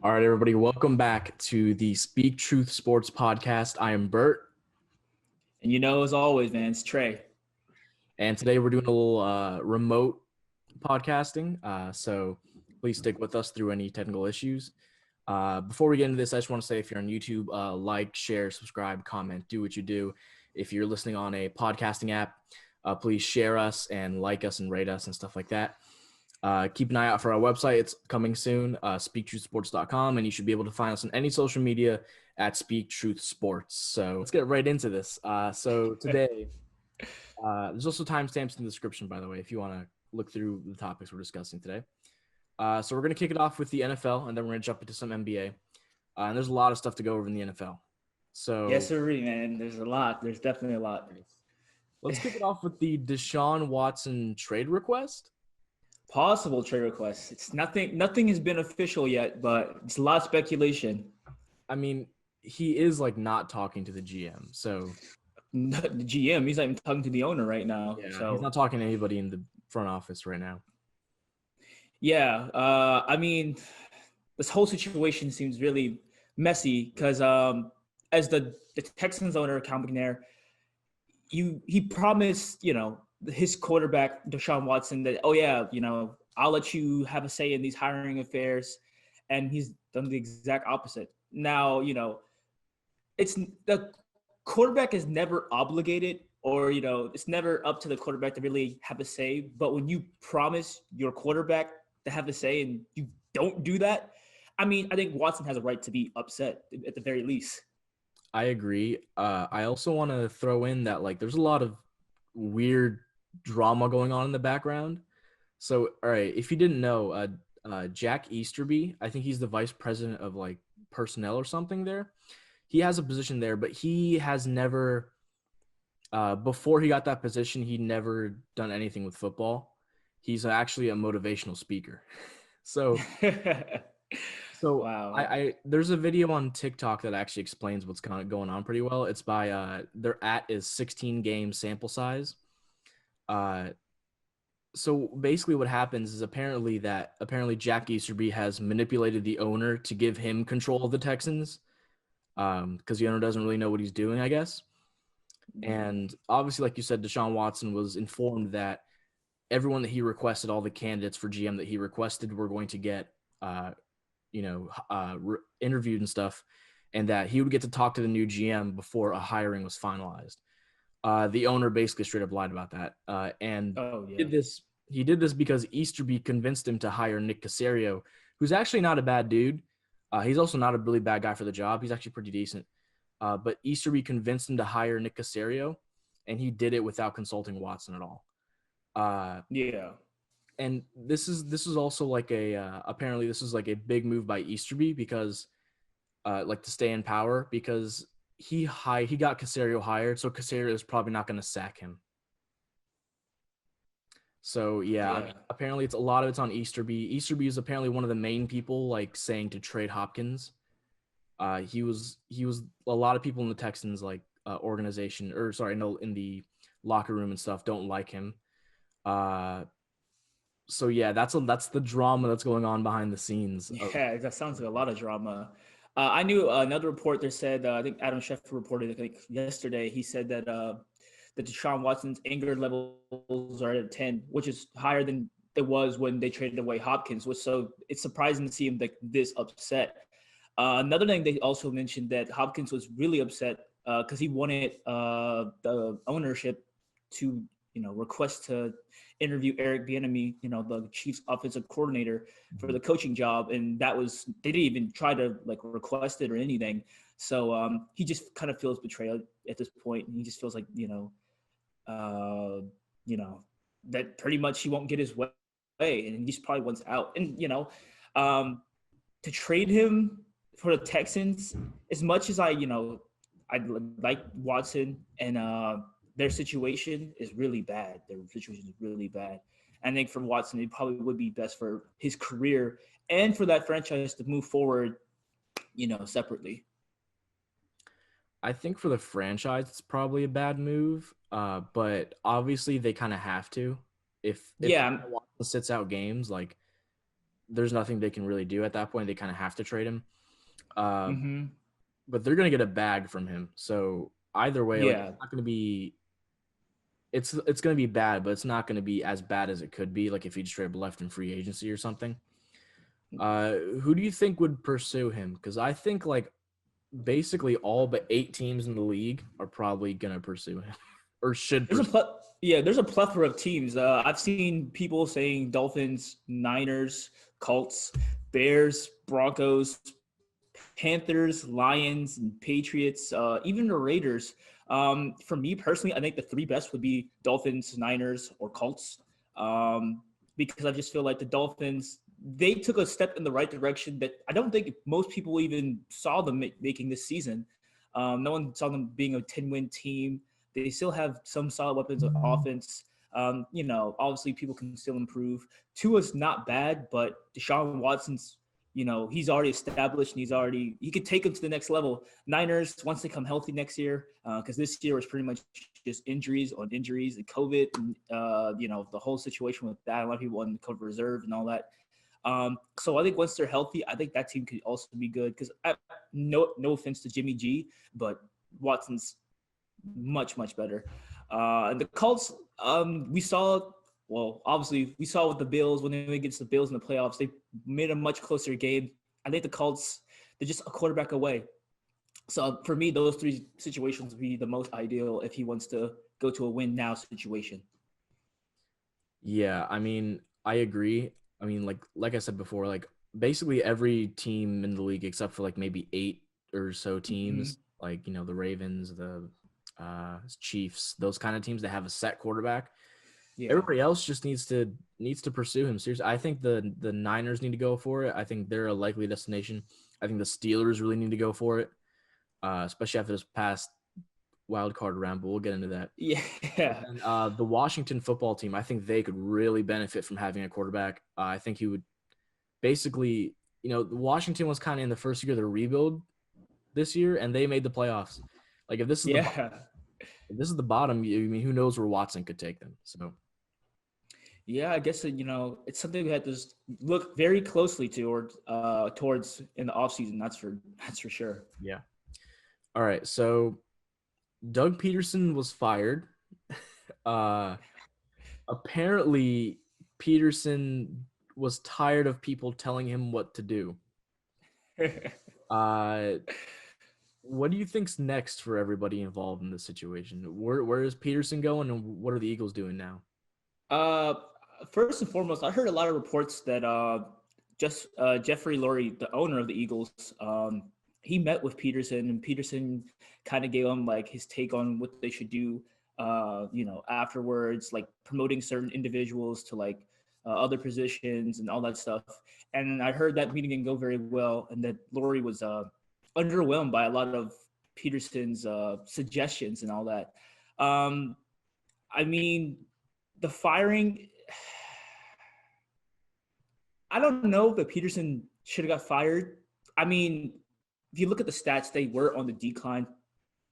All right, everybody, welcome back to the Speak Truth Sports Podcast. I am Bert. And as always, man, it's Trey. And today we're doing a little remote podcasting, so please stick with us through any technical issues. Before we get into this, I just want to say if you're on YouTube, like, share, subscribe, comment, do what you do. If you're listening on a podcasting app, please share us and like us and rate us and stuff like that. Keep an eye out for our website. It's coming soon, speaktruthsports.com, and you should be able to find us on any social media at Speak Truth Sports. So let's get right into this. So today, there's also timestamps in the description, by the way, if you want to look through the topics we're discussing today. So we're going to kick it off with the NFL, and then we're going to jump into some NBA. And there's a lot of stuff to go over in the NFL. So yes, sir, man. There's a lot. There's definitely a lot. Let's kick it off with the Deshaun Watson trade request. Possible trade requests. It's nothing has been official yet, but it's a lot of speculation. I mean, he is not talking to the GM, so the GM, he's not even talking to the owner right now. Yeah, so he's not talking to anybody in the front office right now. Yeah, I mean, this whole situation seems really messy because as the Texans owner, Cal McNair, he promised, his quarterback, Deshaun Watson, that, I'll let you have a say in these hiring affairs. And he's done the exact opposite. Now, it's the quarterback is never obligated or, it's never up to the quarterback to really have a say. But when you promise your quarterback to have a say and you don't do that, I mean, I think Watson has a right to be upset at the very least. I agree. I also want to throw in that, there's a lot of weird drama going on in the background. So, all right, if you didn't know, Jack Easterby, I think he's the vice president of personnel or something there. He has a position there, but he has never, before he got that position, he'd never done anything with football. He's actually a motivational speaker. So Wow. I there's a video on TikTok that actually explains what's kind of going on pretty well. It's by their is 16 game sample size. So basically what happens is apparently Jack Easterby has manipulated the owner to give him control of the Texans because the owner doesn't really know what he's doing, I guess. And obviously, like you said, Deshaun Watson was informed that everyone that he requested, all the candidates for GM that he requested, were going to get interviewed and stuff, and that he would get to talk to the new GM before a hiring was finalized. The owner basically straight up lied about that. He did this because Easterby convinced him to hire Nick Caserio, who's actually not a bad dude. He's also not a really bad guy for the job. He's actually pretty decent. But Easterby convinced him to hire Nick Caserio, and he did it without consulting Watson at all. And this is also apparently this is a big move by Easterby because to stay in power, because he got Caserio hired, so Caserio is probably not going to sack him. So I mean, apparently a lot of it's on Easterby. Easterby is apparently one of the main people saying to trade Hopkins. He was a lot of people in the Texans organization, in the locker room and stuff don't like him. So that's the drama that's going on behind the scenes. Yeah, that sounds like a lot of drama. I knew another report that said, I think Adam Schefter reported, I think yesterday, he said that Deshaun Watson's anger levels are at 10, which is higher than it was when they traded away Hopkins. So it's surprising to see him this upset. Another thing they also mentioned that Hopkins was really upset because he wanted the ownership to request to interview Eric Bieniemy, the Chiefs offensive coordinator, for the coaching job. And they didn't even try to request it or anything. So he just kind of feels betrayed at this point. And he just feels that pretty much he won't get his way and he just probably wants out. And, to trade him for the Texans, as much as I like Watson and, their situation is really bad. Their situation is really bad. I think for Watson, it probably would be best for his career and for that franchise to move forward, separately. I think for the franchise, it's probably a bad move. But obviously they kind of have to. If Watson sits out games, there's nothing they can really do at that point. They kind of have to trade him. Mm-hmm. But they're gonna get a bag from him. So either way, like Yeah. it's not gonna be. It's gonna be bad, but it's not gonna be as bad as it could be. Like if he just straight up left in free agency or something. Who do you think would pursue him? Because I think like basically all but 8 teams in the league are probably gonna pursue him or should There's a pursue. there's a plethora of teams. I've seen people saying Dolphins, Niners, Colts, Bears, Broncos, Panthers, Lions, and Patriots, even the Raiders. For me personally, I think the 3 best would be Dolphins, Niners, or Colts, because I just feel like the Dolphins, they took a step in the right direction that I don't think most people even saw them making this season. No one saw them being a 10-win team. They still have some solid weapons of offense. Obviously people can still improve. Tua's not bad, but Deshaun Watson's, he's already established and he could take them to the next level. Niners, once they come healthy next year, because this year was pretty much just injuries on injuries and COVID and, the whole situation with that. A lot of people on the COVID reserve and all that. So I think once they're healthy, I think that team could also be good because no offense to Jimmy G, but Watson's much, much better. And the Colts, obviously we saw with the Bills when they went against the Bills in the playoffs, they made a much closer game. I think the Colts, they're just a quarterback away. So for me, those 3 situations would be the most ideal if he wants to go to a win now situation. Yeah, I mean, I agree. I mean, like I said before, like basically every team in the league except for like maybe 8 or so teams, like the Ravens, the Chiefs, those kind of teams that have a set quarterback. Yeah. Everybody else just needs to pursue him. Seriously, I think the Niners need to go for it. I think they're a likely destination. I think the Steelers really need to go for it, especially after this past wildcard round. But we'll get into that. Yeah. And the Washington football team, I think they could really benefit from having a quarterback. I think he would basically, Washington was kind of in the first year of the rebuild this year, and they made the playoffs. Like if this is if this is the bottom, I mean, who knows where Watson could take them? So. Yeah, I guess it's something we had to look very closely towards in the offseason. That's for sure. Yeah. All right. So Doug Pederson was fired. Apparently Pederson was tired of people telling him what to do. What do you think's next for everybody involved in this situation? Where is Pederson going, and what are the Eagles doing now? First and foremost, I heard a lot of reports that Jeffrey Lurie, the owner of the Eagles, he met with Pederson, and Pederson kind of gave him like his take on what they should do. Afterwards, like promoting certain individuals to like other positions and all that stuff. And I heard that meeting didn't go very well, and that Lurie was underwhelmed by a lot of Pederson's suggestions and all that. I mean, the firing, I don't know if Pederson should have got fired. I mean, if you look at the stats, they were on the decline.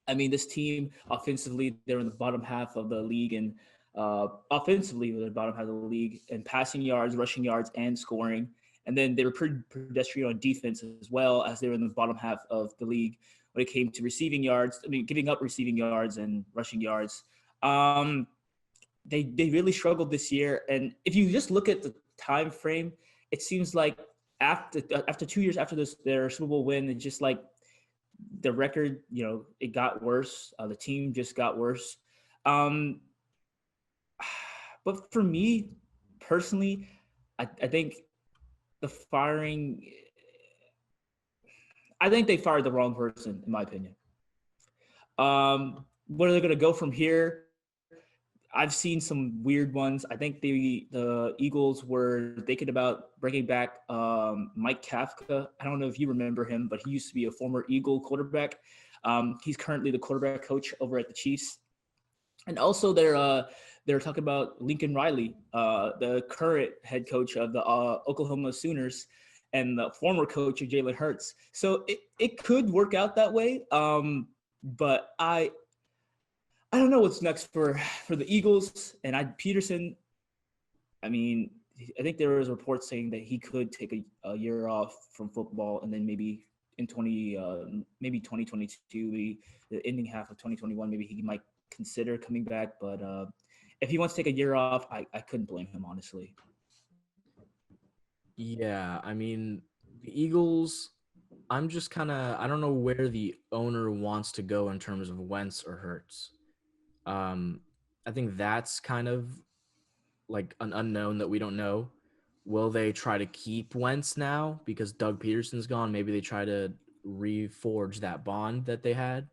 I mean, this team offensively, they're in the bottom half of the league, and offensively, they're in the bottom half of the league in passing yards, rushing yards, and scoring. And then they were pretty pedestrian on defense as well, as they were in the bottom half of the league when it came to receiving yards. I mean, giving up receiving yards and rushing yards. They really struggled this year. And if you just look at the time frame, it seems like after 2 years after their Super Bowl win, it's just like the record, it got worse. The team just got worse. But for me personally, I think the firing, I think they fired the wrong person, in my opinion. Where are they going to go from here? I've seen some weird ones. I think the Eagles were thinking about bringing back Mike Kafka. I don't know if you remember him, but he used to be a former Eagle quarterback. He's currently the quarterback coach over at the Chiefs. And also they're talking about Lincoln Riley, the current head coach of the Oklahoma Sooners and the former coach of Jalen Hurts. So it could work out that way. But I don't know what's next for the Eagles and Pederson. I mean, I think there was reports saying that he could take a year off from football, and then maybe in 2022, maybe the ending half of 2021, maybe he might consider coming back. But if he wants to take a year off, I couldn't blame him, honestly. Yeah, I mean, the Eagles, I'm just kind of, I don't know where the owner wants to go in terms of Wentz or Hurts. I think that's kind of like an unknown that we don't know. Will they try to keep Wentz now because Doug Peterson's gone? Maybe they try to reforge that bond that they had.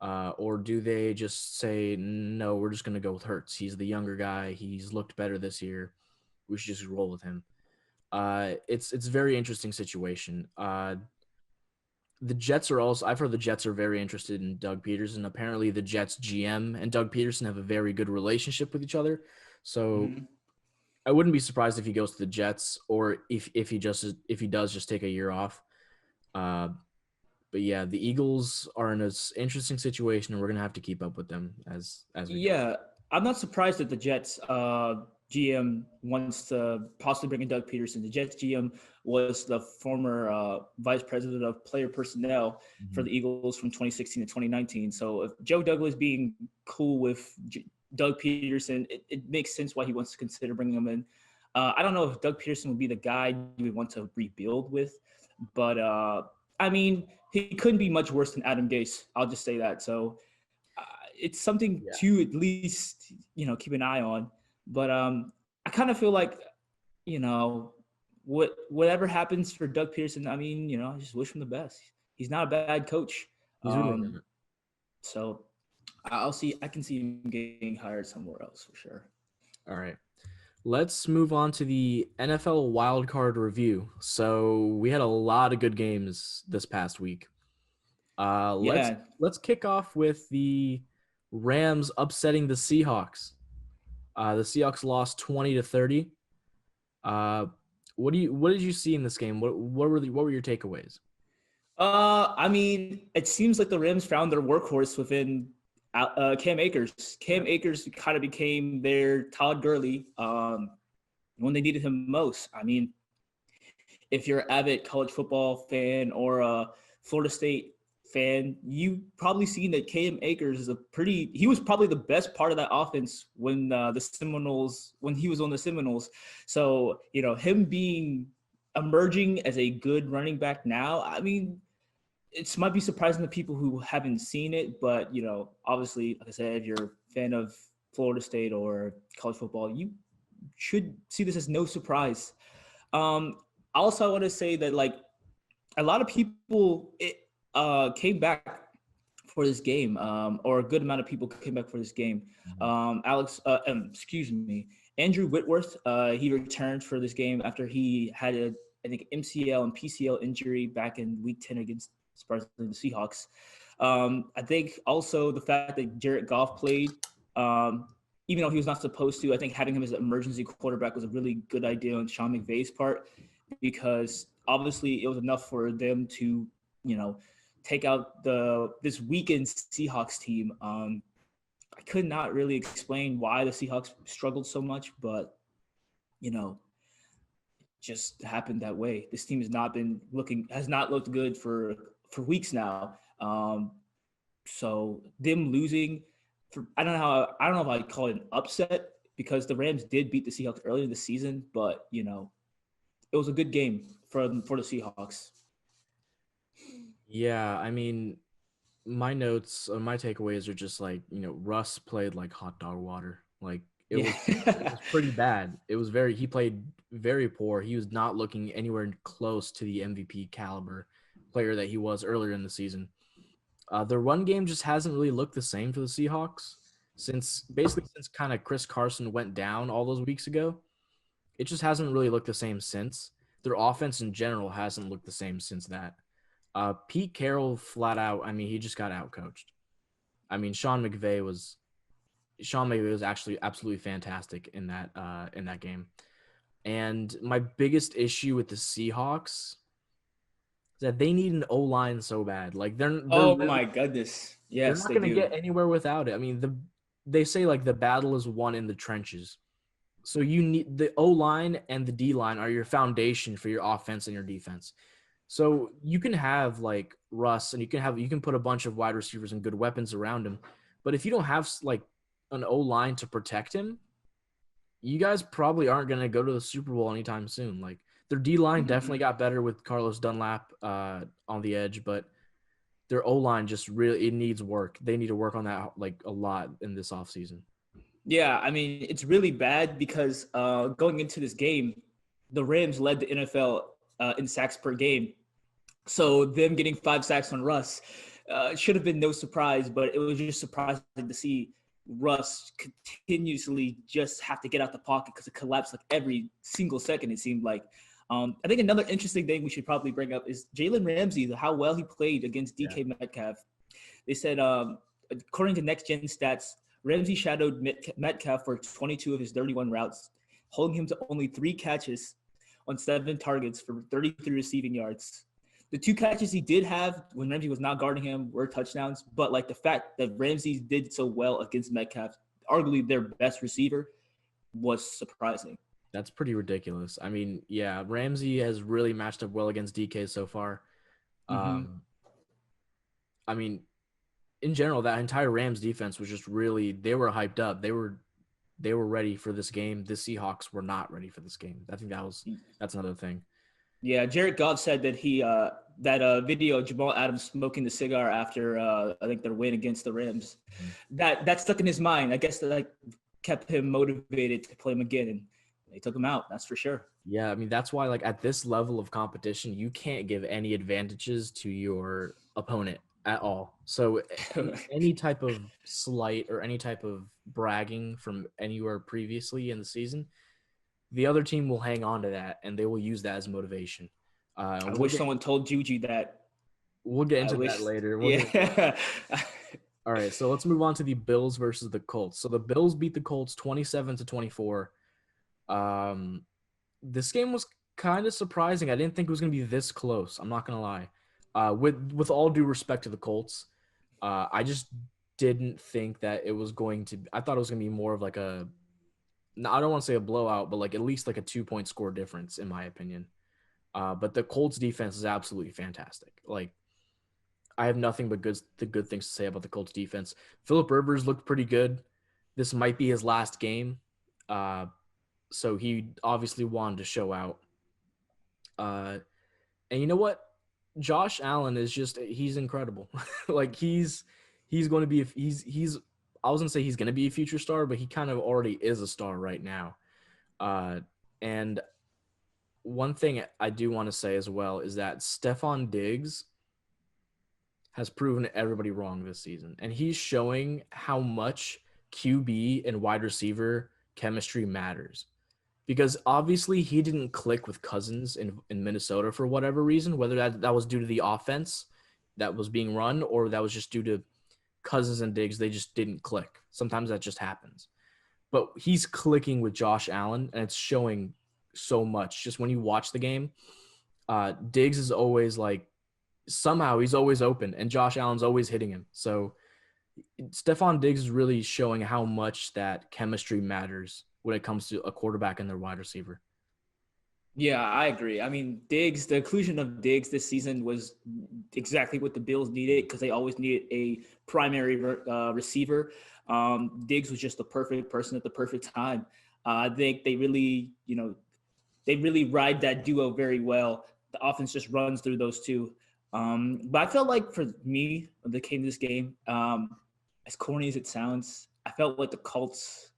Or do they just say, no, we're just going to go with Hurts? He's the younger guy. He's looked better this year. We should just roll with him. It's a very interesting situation. The Jets are also, I've heard the Jets are very interested in Doug Peterson. Apparently the Jets GM and Doug Peterson have a very good relationship with each other. So I wouldn't be surprised if he goes to the Jets or if he does just take a year off. But yeah, the Eagles are in an interesting situation, and we're gonna have to keep up with them as we go. Yeah, I'm not surprised that the Jets GM wants to possibly bring in Doug Peterson. The Jets GM was the former vice president of player personnel for the Eagles from 2016 to 2019. So if Joe Douglas being cool with Doug Peterson, it makes sense why he wants to consider bringing him in. I don't know if Doug Peterson would be the guy you would want to rebuild with, but I mean, he couldn't be much worse than Adam Gase. I'll just say that. So it's something to at least, keep an eye on. But I kind of feel like, whatever happens for Doug Peterson, I mean, I just wish him the best. He's not a bad coach. He's really good. So I can see him getting hired somewhere else for sure. All right. Let's move on to the NFL Wildcard Review. So we had a lot of good games this past week. Let's kick off with the Rams upsetting the Seahawks. The Seahawks lost 20-30. What did you see in this game? What were your takeaways? I mean, it seems like the Rams found their workhorse within Cam Akers. Cam Akers kind of became their Todd Gurley when they needed him most. I mean, if you're an avid college football fan or a Florida State fan, you probably seen that Cam Akers he was probably the best part of that offense when he was on the Seminoles. So, him emerging as a good running back now, I mean, it might be surprising to people who haven't seen it, but, obviously, like I said, if you're a fan of Florida State or college football, you should see this as no surprise. Also, I want to say that, like, a lot of people came back for this game, or a good amount of people came back for this game. Andrew Whitworth, he returned for this game after he had I think MCL and PCL injury back in Week 10 against the Seahawks. I think also the fact that Jared Goff played, even though he was not supposed to, I think having him as an emergency quarterback was a really good idea on Sean McVay's part, because obviously it was enough for them to, take out this weakened Seahawks team. I could not really explain why the Seahawks struggled so much, but it just happened that way. This team has not looked good for weeks now. So them losing, I don't know if I'd call it an upset, because the Rams did beat the Seahawks earlier in the season, but it was a good game for the Seahawks. Yeah, I mean, my notes, my takeaways are just like, Russ played like hot dog water. Like it was pretty bad. He played very poor. He was not looking anywhere close to the MVP caliber player that he was earlier in the season. The run game just hasn't really looked the same for the Seahawks since kind of Chris Carson went down all those weeks ago. It just hasn't really looked the same since. Their offense in general hasn't looked the same since that. Pete Carroll flat out, I mean, he just got outcoached. I mean, Sean McVay was actually absolutely fantastic in that game. And my biggest issue with the Seahawks is that they need an O-line so bad. Like they're oh my goodness. Yes, they're not going to get anywhere without it. I mean, they say like the battle is won in the trenches. So you need the O-line and the D-line are your foundation for your offense and your defense. So you can have like Russ and you can put a bunch of wide receivers and good weapons around him. But if you don't have like an O-line to protect him, you guys probably aren't going to go to the Super Bowl anytime soon. Like their D-line definitely got better with Carlos Dunlap on the edge, but their O-line just really, it needs work. They need to work on that like a lot in this offseason. Yeah, I mean, it's really bad because going into this game, the Rams led the NFL in sacks per game. So them getting 5 sacks on Russ should have been no surprise, but it was just surprising to see Russ continuously just have to get out the pocket because it collapsed like every single second, it seemed like. I think another interesting thing we should probably bring up is Jalen Ramsey, how well he played against DK Metcalf. They said, according to Next Gen Stats, Ramsey shadowed Metcalf for 22 of his 31 routes, holding him to only 3 catches on 7 targets for 33 receiving yards. The 2 catches he did have when Ramsey was not guarding him were touchdowns, but like the fact that Ramsey did so well against Metcalf, arguably their best receiver, was surprising. That's pretty ridiculous. I mean, yeah, Ramsey has really matched up well against DK so far. I mean, in general, that entire Rams defense was just really, they were hyped up. They were ready for this game. The Seahawks were not ready for this game. I think that's another thing. Yeah, Jared Goff said that that video of Jamal Adams smoking the cigar after I think their win against the Rams, that stuck in his mind. I guess that like kept him motivated to play him again, and they took him out. That's for sure. Yeah, I mean that's why like at this level of competition, you can't give any advantages to your opponent at all. So any type of slight or any type of bragging from anywhere previously in the season, the other team will hang on to that and they will use that as motivation. I wish someone told Juju that. We'll get into that later. All right, so let's move on to the Bills versus the Colts. So the Bills beat the Colts 27-24. This game was kind of surprising. I didn't think it was going to be this close. I'm not going to lie. With all due respect to the Colts, I just didn't think that it was going to – I thought it was going to be more of like I don't want to say a blowout, but like at least like a 2-point score difference in my opinion. But the Colts defense is absolutely fantastic. Like I have nothing but good things to say about the Colts defense. Phillip Rivers looked pretty good. This might be his last game. So he obviously wanted to show out. And you know what? Josh Allen is he's incredible. Like he's going to be I was going to say he's going to be a future star, but he kind of already is a star right now. And one thing I do want to say as well is that Stephon Diggs has proven everybody wrong this season. And he's showing how much QB and wide receiver chemistry matters. Because obviously he didn't click with Cousins in Minnesota for whatever reason, whether that was due to the offense that was being run or that was just due to Cousins and Diggs, they just didn't click. Sometimes that just happens. But he's clicking with Josh Allen, and it's showing so much. Just when you watch the game, Diggs is always like, somehow he's always open, and Josh Allen's always hitting him. So Stephon Diggs is really showing how much that chemistry matters when it comes to a quarterback and their wide receiver. Yeah, I agree. I mean, the inclusion of Diggs this season was exactly what the Bills needed because they always needed a primary receiver. Diggs was just the perfect person at the perfect time. I think they really ride that duo very well. The offense just runs through those two. But I felt like for me, when they came to this game, as corny as it sounds, I felt like the Colts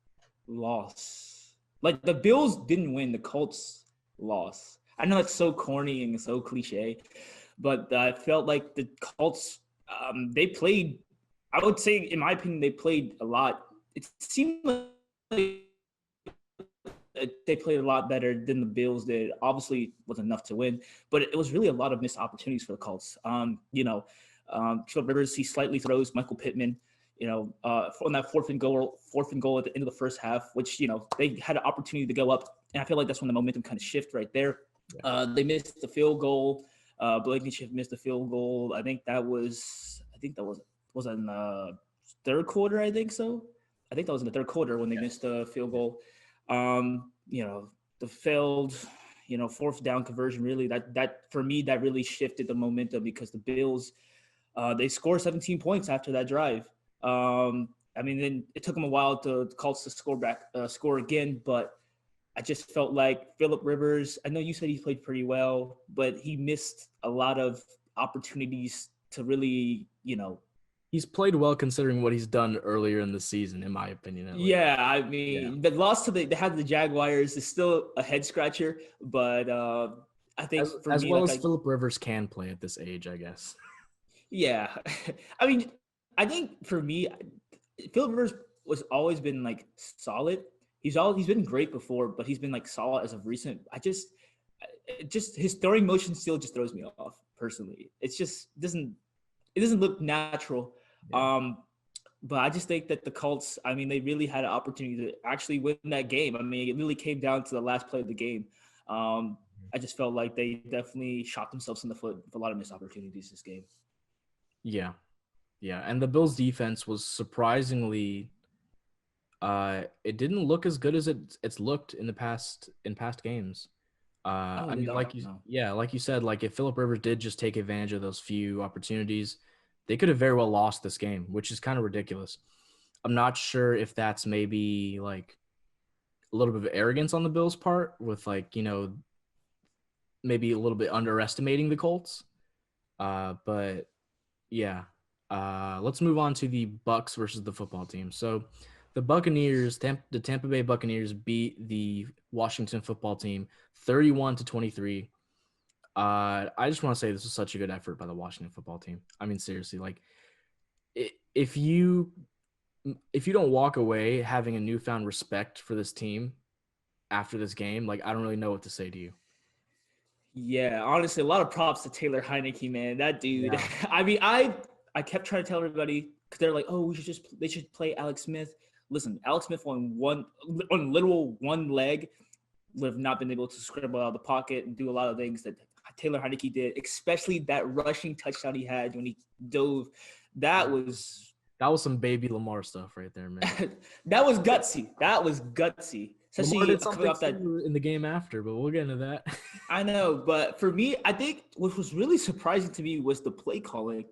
lost. Like the Bills didn't win, the Colts lost. I know it's so corny and so cliche, but I felt like the Colts, they played, I would say, in my opinion, they played a lot. It seemed like they played a lot better than the Bills did. Obviously, it wasn't enough to win, but it was really a lot of missed opportunities for the Colts. Phillip Rivers, he slightly throws Michael Pittman, on that fourth and goal at the end of the first half, which, they had an opportunity to go up. And I feel like that's when the momentum kind of shifted right there. Yeah. They missed the field goal. Blankenship missed the field goal. I think that was in the third quarter. I think so. I think that was in the third quarter when they missed the field goal. The failed, fourth down conversion, really, that for me, that really shifted the momentum because the Bills, they scored 17 points after that drive. Then it took them a while to Colts to score again, but I just felt like Phillip Rivers, I know you said he played pretty well, but he missed a lot of opportunities to really, He's played well considering what he's done earlier in the season, in my opinion. At least. Yeah, I mean, the loss to they had the Jaguars is still a head scratcher, but I think for as me, well as Phillip Rivers can play at this age, I guess. Yeah, I mean, I think for me, Phillip Rivers was always been like solid. He's been great before, but he's been like solid as of recent. Just his throwing motion still just throws me off personally. It's just doesn't look natural. Yeah. But I just think that the Colts, I mean, they really had an opportunity to actually win that game. I mean, it really came down to the last play of the game. I just felt like they definitely shot themselves in the foot with a lot of missed opportunities this game. Yeah. Yeah. And the Bills defense was surprisingly it didn't look as good as it's looked in past games. Like you said, like if Phillip Rivers did just take advantage of those few opportunities, they could have very well lost this game, which is kind of ridiculous. I'm not sure if that's maybe like a little bit of arrogance on the Bills' part with maybe a little bit underestimating the Colts. But yeah, let's move on to the Bucks versus the football team. So the the Tampa Bay Buccaneers beat the Washington football team 31-23. I just want to say this was such a good effort by the Washington football team. I mean, seriously, like if you don't walk away having a newfound respect for this team after this game, like I don't really know what to say to you. Yeah, honestly, a lot of props to Taylor Heineke, man. That dude. Yeah. I mean, I kept trying to tell everybody because they're like, oh, they should play Alex Smith. Listen, Alex Smith on literal one leg would have not been able to scribble out of the pocket and do a lot of things that Taylor Heineke did, especially that rushing touchdown he had when he dove. That was some baby Lamar stuff right there, man. That was gutsy. Especially Lamar did something off that in the game after, but we'll get into that. I know, but for me, I think what was really surprising to me was the play calling.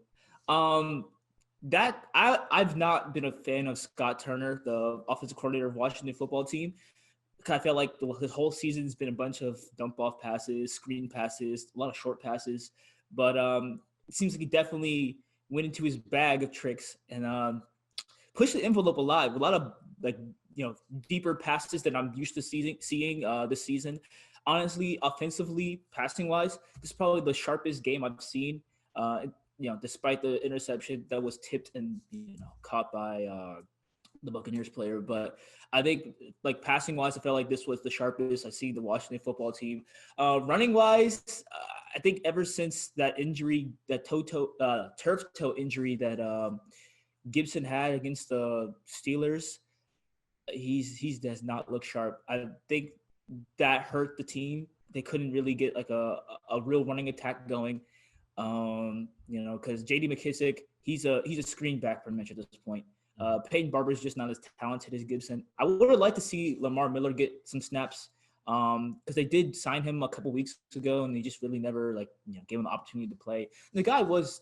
That I've not been a fan of Scott Turner, the offensive coordinator of Washington football team. I feel like the whole season has been a bunch of dump off passes, screen passes, a lot of short passes. But it seems like he definitely went into his bag of tricks and pushed the envelope a lot. A lot of deeper passes that I'm used to seeing this season. Honestly, offensively, passing wise, this is probably the sharpest game I've seen. Despite the interception that was tipped and caught by the Buccaneers player, but I think like passing wise, I felt like this was the sharpest I see the Washington football team. Running wise, I think ever since that injury, that turf toe injury that Gibson had against the Steelers, he does not look sharp. I think that hurt the team. They couldn't really get like a real running attack going. Because J.D. McKissick, he's a screen back pretty much at this point. Peyton Barber's just not as talented as Gibson. I would have liked to see Lamar Miller get some snaps because they did sign him a couple weeks ago, and they just really never gave him the opportunity to play. And the guy was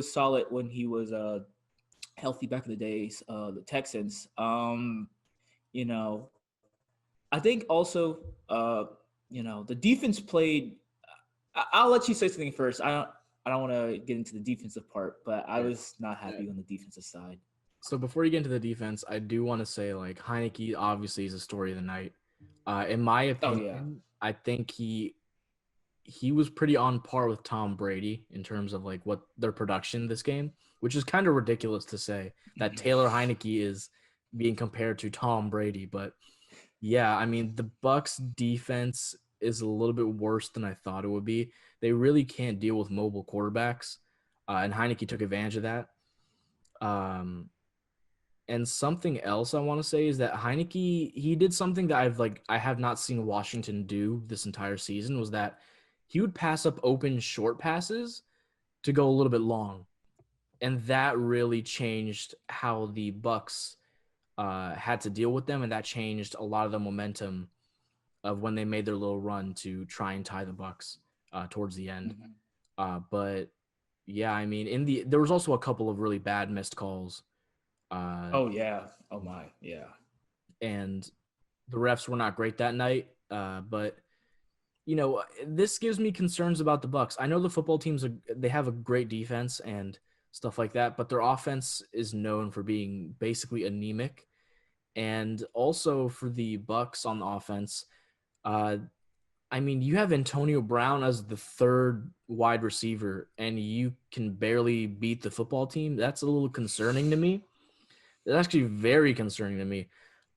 solid when he was healthy back in the days. The Texans, I think also the defense played. I'll let you say something first. I don't want to get into the defensive part, but I was not happy on the defensive side. So before you get into the defense, I do want to say like Heineke obviously is a story of the night. In my opinion, I think he was pretty on par with Tom Brady in terms of like what their production this game, which is kind of ridiculous to say that Taylor Heineke is being compared to Tom Brady. But yeah, I mean, the Bucs defense is a little bit worse than I thought it would be. They really can't deal with mobile quarterbacks, and Heineke took advantage of that. And something else I want to say is that Heineke, he did something that I have not seen Washington do this entire season, was that he would pass up open short passes to go a little bit long. And that really changed how the Bucs had to deal with them, and that changed a lot of the momentum of when they made their little run to try and tie the Bucks towards the end. But yeah, I mean, there was also a couple of really bad missed calls. Oh yeah. Oh my. Yeah. And the refs were not great that night. But this gives me concerns about the Bucks. I know the football teams they have a great defense and stuff like that, but their offense is known for being basically anemic. And also for the Bucks on the offense, I mean, you have Antonio Brown as the third wide receiver, and you can barely beat the football team. That's a little concerning to me. It's actually very concerning to me.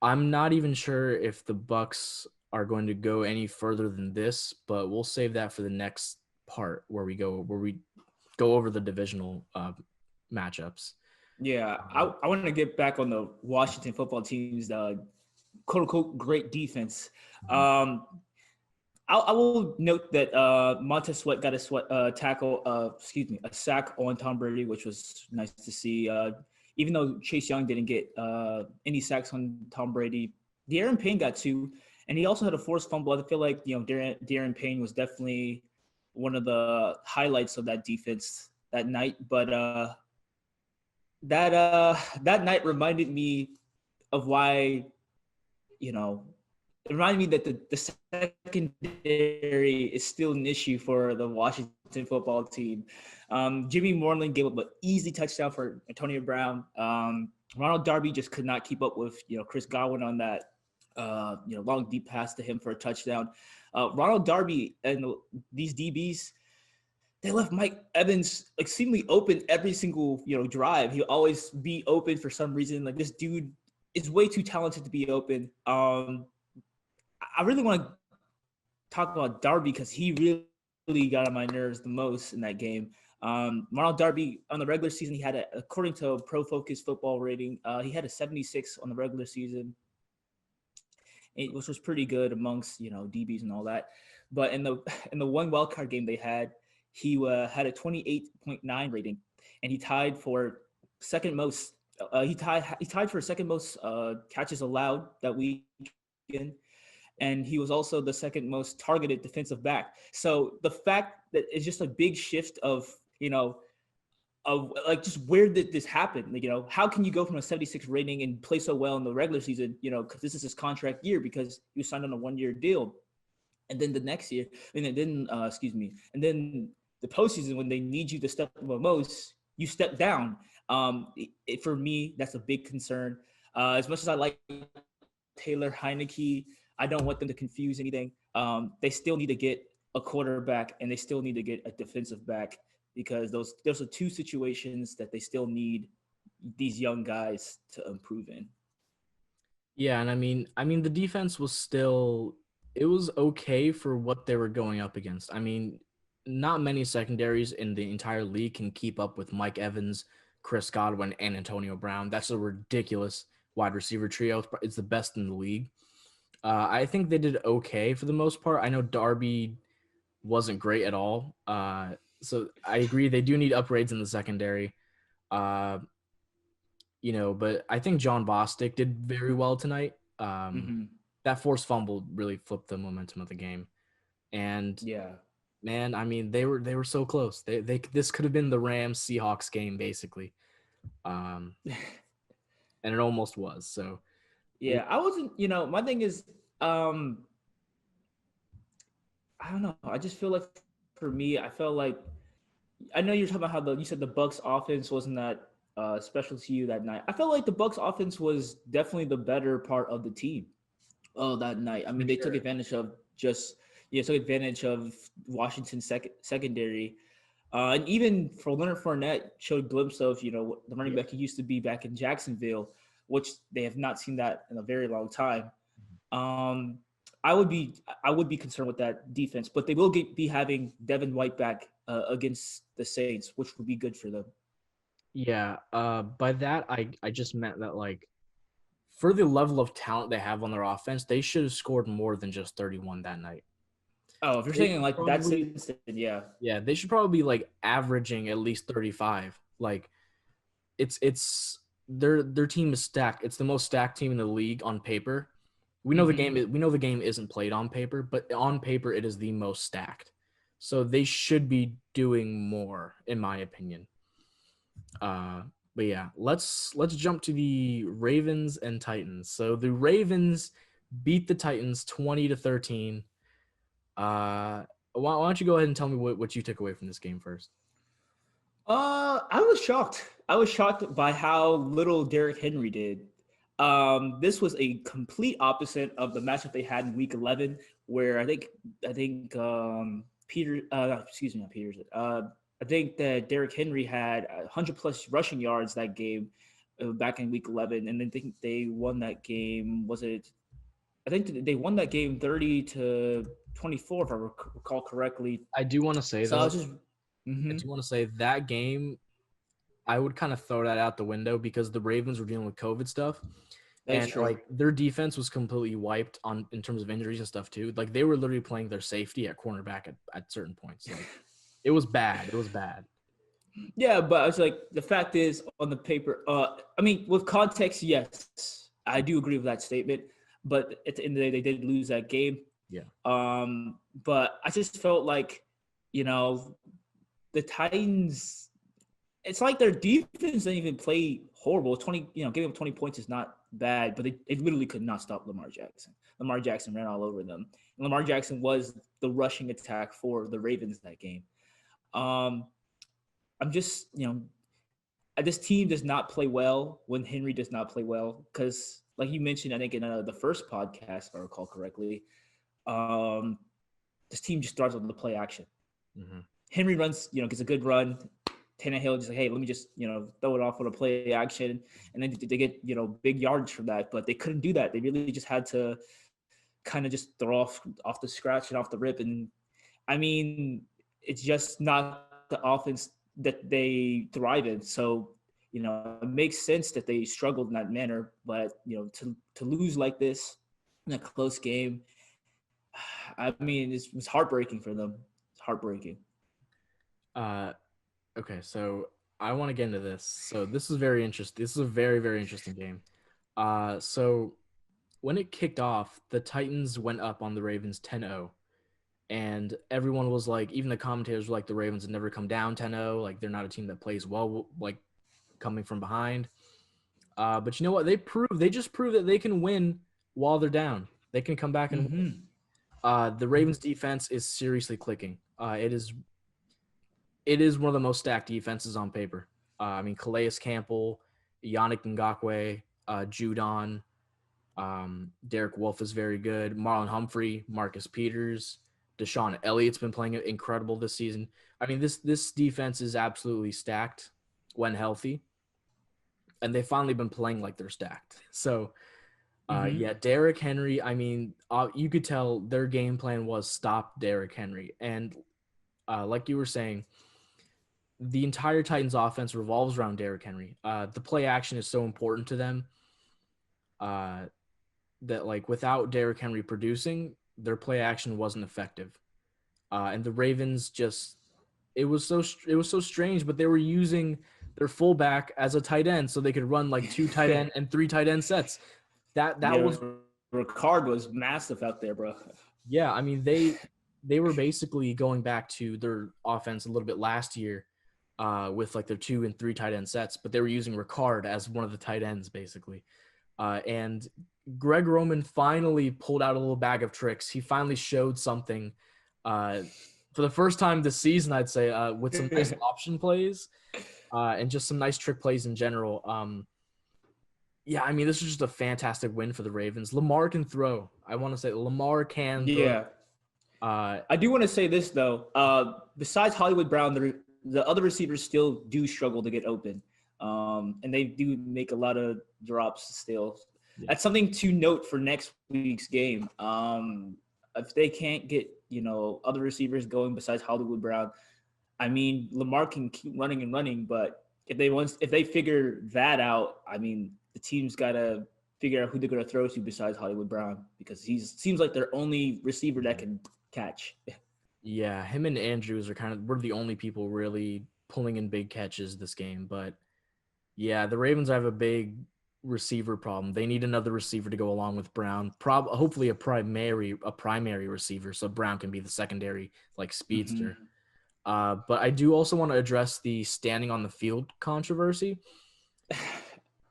I'm not even sure if the Bucks are going to go any further than this, but we'll save that for the next part where we go over the divisional matchups. Yeah. I wanted to get back on the Washington football team's quote unquote great defense. I will note that Montez Sweat got a sack on Tom Brady, which was nice to see. Even though Chase Young didn't get any sacks on Tom Brady, De'Aaron Payne got 2, and he also had a forced fumble. I feel like De'Aaron Payne was definitely one of the highlights of that defense that night. But that night reminded me of why it reminded me that the secondary is still an issue for the Washington football team. Jimmy Moreland gave up an easy touchdown for Antonio Brown. Ronald Darby just could not keep up with Chris Godwin on that long deep pass to him for a touchdown. Ronald Darby and these DBs, they left Mike Evans extremely open every single drive. He'll always be open for some reason. Like, this dude is way too talented to be open. I really want to talk about Darby because he really got on my nerves the most in that game. Ronald Darby on the regular season, he had according to Pro Focus Football rating, he had a 76 on the regular season, which was pretty good amongst DBs and all that. But in the one wildcard game they had, he had a 28.9 rating, and he tied for second most. He tied for second most catches allowed that weekend. And he was also the second most targeted defensive back. So the fact that it's just a big shift of like, just where did this happen? Like, how can you go from a 76 rating and play so well in the regular season, because this is his contract year because he was signed on a 1-year deal. And then the next year, and then the postseason, when they need you to step up the most, you step down. For me, that's a big concern. As much as I like Taylor Heineke, I don't want them to confuse anything. They still need to get a quarterback, and they still need to get a defensive back, because those are two situations that they still need these young guys to improve in. Yeah, and I mean the defense was it was okay for what they were going up against. I mean, not many secondaries in the entire league can keep up with Mike Evans, Chris Godwin, and Antonio Brown. That's a ridiculous wide receiver trio. It's the best in the league. I think they did okay for the most part. I know Darby wasn't great at all. So I agree they do need upgrades in the secondary. But I think John Bostic did very well tonight. That forced fumble really flipped the momentum of the game. And yeah, man, I mean, they were so close. This could have been the Rams Seahawks game basically. And it almost was. So yeah, I wasn't, my thing is, I don't know. I just feel like, for me, I felt like, I know you're talking about how you said the Bucks offense wasn't that special to you that night. I felt like the Bucks offense was definitely the better part of the team that night. I mean, they took advantage of Washington's secondary. And even for Leonard Fournette showed a glimpse of, the running back he used to be back in Jacksonville, which they have not seen that in a very long time. I would be concerned with that defense, but they will be having Devin White back against the Saints, which would be good for them. Yeah. By that, I just meant that, like, for the level of talent they have on their offense, they should have scored more than just 31 that night. Oh, if you're saying like that sense, then yeah. Yeah, they should probably be like averaging at least 35. Like, it's their team is stacked. It's the most stacked team in the league on paper. We know the game isn't played on paper, but on paper it is the most stacked. So they should be doing more, in my opinion. But yeah, let's jump to the Ravens and Titans. So the Ravens beat the Titans 20-13. Why don't you go ahead and tell me what you took away from this game first? I was shocked. I was shocked by how little Derrick Henry did. This was a complete opposite of the matchup they had in Week 11, where I think not Peters. I think that Derrick Henry had 100 plus rushing yards that game back in Week 11, and then think they won that game. I think they won that game 30-24, if I recall correctly. I do want to say So though. I was just. I do want to say that game, I would kind of throw that out the window because the Ravens were dealing with COVID stuff. That's true. Like their defense was completely wiped in terms of injuries and stuff too. Like they were literally playing their safety at cornerback at certain points. Like it was bad. It was bad. Yeah, but I was like, the fact is, on the paper, I mean, with context, yes, I do agree with that statement. But at the end of the day, they did lose that game. Yeah. But I just felt like, the Titans, it's like their defense didn't even play horrible. Giving up 20 points is not bad, but they literally could not stop Lamar Jackson. Lamar Jackson ran all over them. And Lamar Jackson was the rushing attack for the Ravens that game. I'm just, this team does not play well when Henry does not play well because, like you mentioned, I think in the first podcast, if I recall correctly, this team just starts with the play action. Mm-hmm. Henry runs, gets a good run. Tannehill just like, hey, let me just, throw it off on a play action. And then they get, big yards from that. But they couldn't do that. They really just had to kind of just throw off the scratch and off the rip. And, I mean, it's just not the offense that they thrive in. So, it makes sense that they struggled in that manner. But, to lose like this in a close game, I mean, it was heartbreaking for them. It's heartbreaking. Okay, so I want to get into this. So this is very interesting. This is a very, very interesting game. So when it kicked off, the Titans went up on the Ravens 10-0. And everyone was like, even the commentators were like, the Ravens have never come down 10-0. Like, they're not a team that plays well, like, coming from behind. But you know what? They just proved that they can win while they're down. They can come back and win. The Ravens defense is seriously clicking. It is one of the most stacked defenses on paper. I mean, Calais Campbell, Yannick Ngakoue, Judon, Derek Wolfe is very good. Marlon Humphrey, Marcus Peters, Deshaun Elliott's been playing incredible this season. I mean, this defense is absolutely stacked when healthy, and they've finally been playing like they're stacked. So, yeah, Derrick Henry, I mean, you could tell their game plan was stop Derrick Henry. And like you were saying, the entire Titans offense revolves around Derrick Henry. The play action is so important to them that, like, without Derrick Henry producing, their play action wasn't effective. And the Ravens it was so strange, but they were using their fullback as a tight end so they could run like 2 tight end and 3 tight end sets. That was Ricard was massive out there, bro. Yeah, I mean they were basically going back to their offense a little bit last year with like their 2 and 3 tight end sets, but they were using Ricard as one of the tight ends basically. And Greg Roman finally pulled out a little bag of tricks. He finally showed something for the first time this season, I'd say, with some nice option plays and just some nice trick plays in general. Yeah, I mean, this was just a fantastic win for the Ravens. Lamar can throw. I want to say Lamar can throw. Yeah. I do want to say this, though. Besides Hollywood Brown, the other receivers still do struggle to get open. And they do make a lot of drops still. Yeah. That's something to note for next week's game. If they can't get, other receivers going besides Hollywood Brown, I mean, Lamar can keep running and running, but if they figure that out, I mean, the team's got to figure out who they're going to throw to besides Hollywood Brown because he seems like their only receiver that can catch. Yeah, him and Andrews were the only people really pulling in big catches this game, but Yeah, the Ravens have a big receiver problem. They need another receiver to go along with Brown. Hopefully a primary receiver, so Brown can be the secondary like speedster. Mm-hmm. But I do also want to address the standing on the field controversy.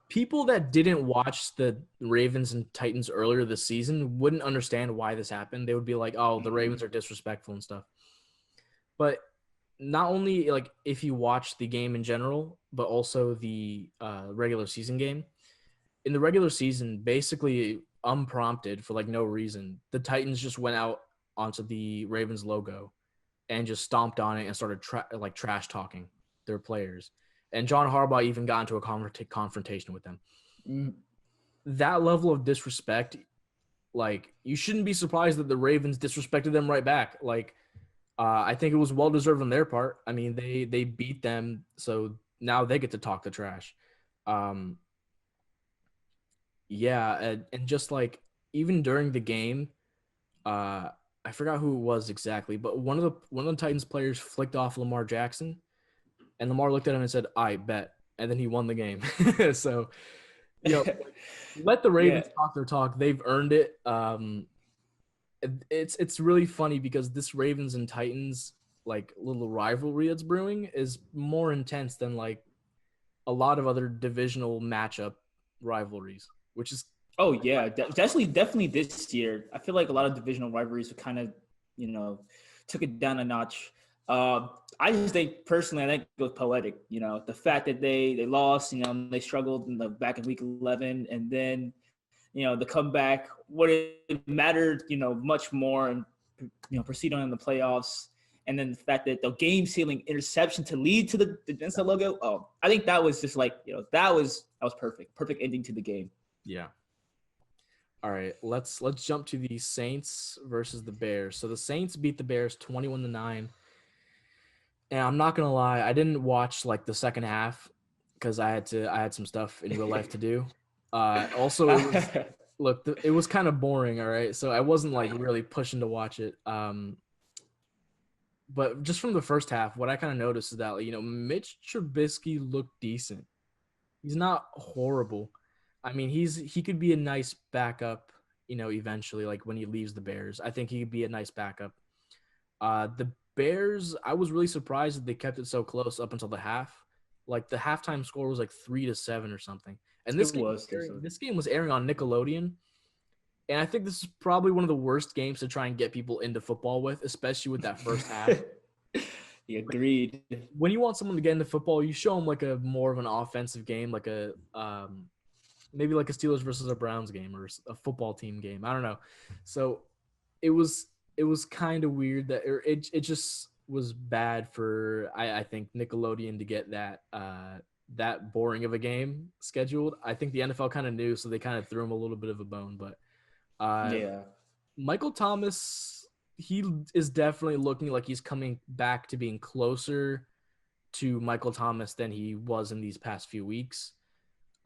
People that didn't watch the Ravens and Titans earlier this season wouldn't understand why this happened. They would be like, "Oh, the Ravens are disrespectful and stuff." But not only like if you watch the game in general, but also the regular season game. In the regular season, basically unprompted for like no reason, the Titans just went out onto the Ravens logo and just stomped on it and started trash talking their players. And John Harbaugh even got into a confrontation with them. Mm. That level of disrespect, like you shouldn't be surprised that the Ravens disrespected them right back. Like I think it was well deserved on their part. I mean, they beat them, so now they get to talk the trash. Um, yeah, and just like even during the game, I forgot who it was exactly, but one of the Titans players flicked off Lamar Jackson, and Lamar looked at him and said, "I bet," and then he won the game. So, let the Yeah. Ravens talk their talk. They've earned it. It's really funny because this Ravens and Titans like little rivalry that's brewing is more intense than like a lot of other divisional matchup rivalries, which is Oh yeah, definitely this year. I feel like a lot of divisional rivalries were kind of, you know, took it down a notch. I just think personally, I think it was poetic. You know, the fact that they lost, you know, they struggled in the back in week 11, and then, you know, the comeback. What it mattered, you know, much more, and proceed on in the playoffs. And then the fact that the game-sealing interception to lead to the Denzel logo. Oh, I think that was just like, that was perfect ending to the game. yeah. All right, let's jump to the Saints versus the Bears. So the Saints beat the Bears 21-9. And I'm not gonna lie, I didn't watch like the second half because I had some stuff in real life to do. Also, it was kind of boring. All right, so I wasn't like really pushing to watch it. But just from the first half, what I kind of noticed is that Mitch Trubisky looked decent. He's not horrible. I mean, he could be a nice backup, eventually, like when he leaves the Bears. I think he could be a nice backup. The Bears, I was really surprised that they kept it so close up until the half. Like the halftime score was like 3-7 or something. And this game was airing on Nickelodeon. And I think this is probably one of the worst games to try and get people into football with, especially with that first half. Yeah, agreed. When you want someone to get into football, you show them like a more of an offensive game, like a maybe like a Steelers versus a Browns game or a football team game. I don't know. So it was kind of weird that it just was bad for I think Nickelodeon to get that boring of a game scheduled. I think the NFL kind of knew, so they kind of threw him a little bit of a bone. But yeah, Michael Thomas, he is definitely looking like he's coming back to being closer to Michael Thomas than he was in these past few weeks.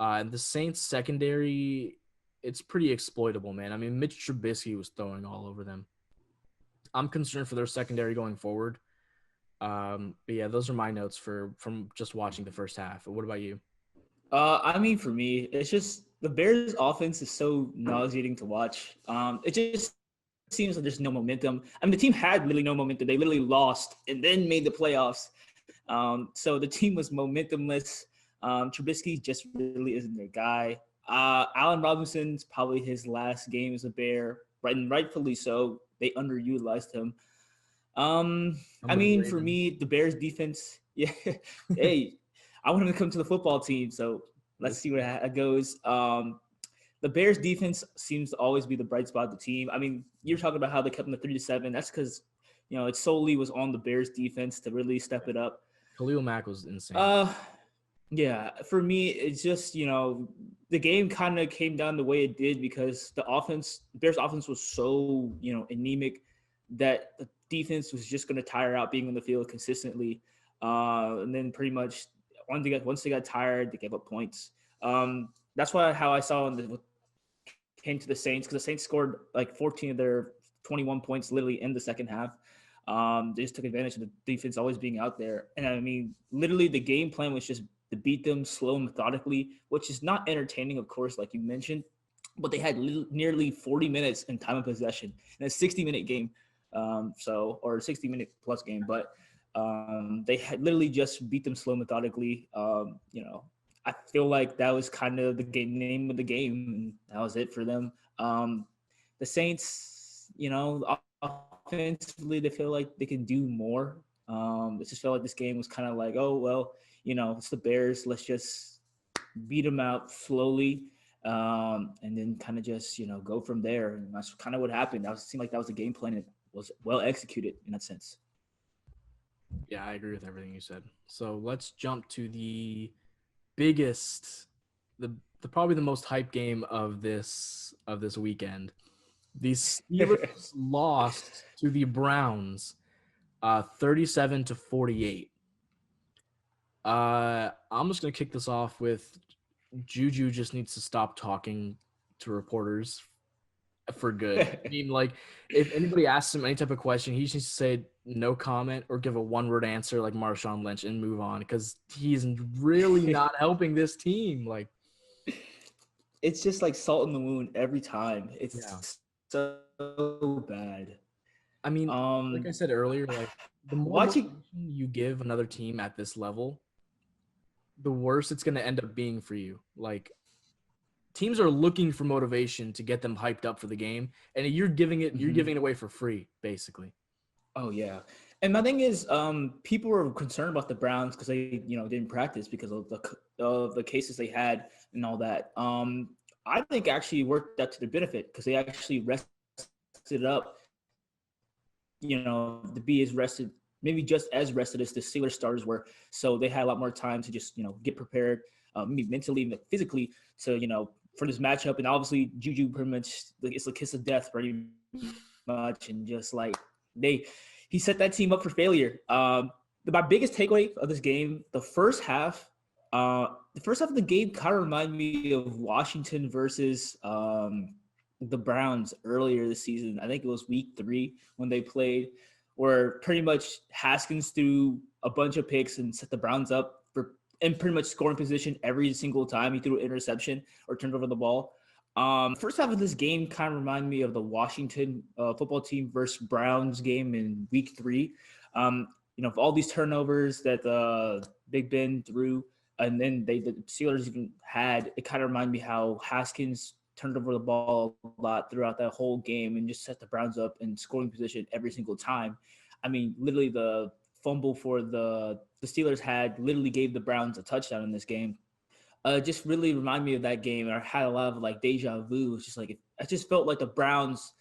And the Saints secondary, it's pretty exploitable, man. I mean, Mitch Trubisky was throwing all over them. I'm concerned for their secondary going forward. But yeah, those are my notes from just watching the first half. What about you? I mean, for me, it's just the Bears' offense is so nauseating to watch. It just seems like there's no momentum. I mean, the team had really no momentum. They literally lost and then made the playoffs. So the team was momentumless. Trubisky just really isn't their guy. Allen Robinson's probably his last game as a Bear, right, and rightfully so. They underutilized him. I mean, for me, the Bears defense, yeah. Hey, I want him to come to the football team, so let's see where it goes. The Bears defense seems to always be the bright spot of the team. I mean, you're talking about how they kept them to 3-7. That's because, it solely was on the Bears defense to really step it up. Khalil Mack was insane. Yeah, for me, it's just, the game kind of came down the way it did because the Bears offense was so, anemic that the defense was just going to tire out being on the field consistently. And then pretty much once they got tired, they gave up points. That's how I saw came to the Saints, because the Saints scored like 14 of their 21 points literally in the second half. They just took advantage of the defense always being out there. And I mean, literally the game plan was just to beat them slow and methodically, which is not entertaining, of course, like you mentioned. But they had nearly 40 minutes in time of possession in a 60-minute game, or a 60-minute plus game. But they had literally just beat them slow methodically. I feel like that was kind of the name of the game, and that was it for them. The Saints, offensively, they feel like they can do more. It just felt like this game was kind of like, oh, well, it's the Bears. Let's just beat them out slowly, and then kind of just, go from there. And that's kind of what happened. It seemed like that was the game plan. It was well executed in that sense. Yeah, I agree with everything you said. So let's jump to the biggest, the probably the most hype game of this weekend. The Steelers lost to the Browns 37-48. I'm just gonna kick this off with Juju just needs to stop talking to reporters for good. I mean, like, if anybody asks him any type of question, he just needs to say no comment or give a one-word answer like Marshawn Lynch and move on, because he's really not helping this team. Like, it's just like salt in the wound every time. It's so bad. I mean, like I said earlier, like, the more motivation you give another team at this level, the worse it's going to end up being for you. Like, teams are looking for motivation to get them hyped up for the game, and you're giving it away for free, basically. Oh yeah. And my thing is, people were concerned about the Browns because they, didn't practice because of the cases they had and all that. I think actually worked out to their benefit because they actually rested up, to be as rested, maybe just as rested as the Steelers starters were. So they had a lot more time to just, get prepared, mentally and physically to, for this matchup. And obviously Juju pretty much, it's a kiss of death pretty much. And just like he set that team up for failure. My biggest takeaway of this game, the first half of the game kind of reminded me of Washington versus the Browns earlier this season. I think it was week 3 when they played, where pretty much Haskins threw a bunch of picks and set the Browns up in pretty much scoring position every single time he threw an interception or turned over the ball. First half of this game kind of reminded me of the Washington football team versus Browns game in week 3. All these turnovers that Big Ben threw, and then the Steelers even had, it kind of reminded me how Haskins turned over the ball a lot throughout that whole game and just set the Browns up in scoring position every single time. I mean, literally the fumble for the Steelers had literally gave the Browns a touchdown in this game. Just really remind me of that game. I had a lot of like deja vu. It's just like, I just felt like the Browns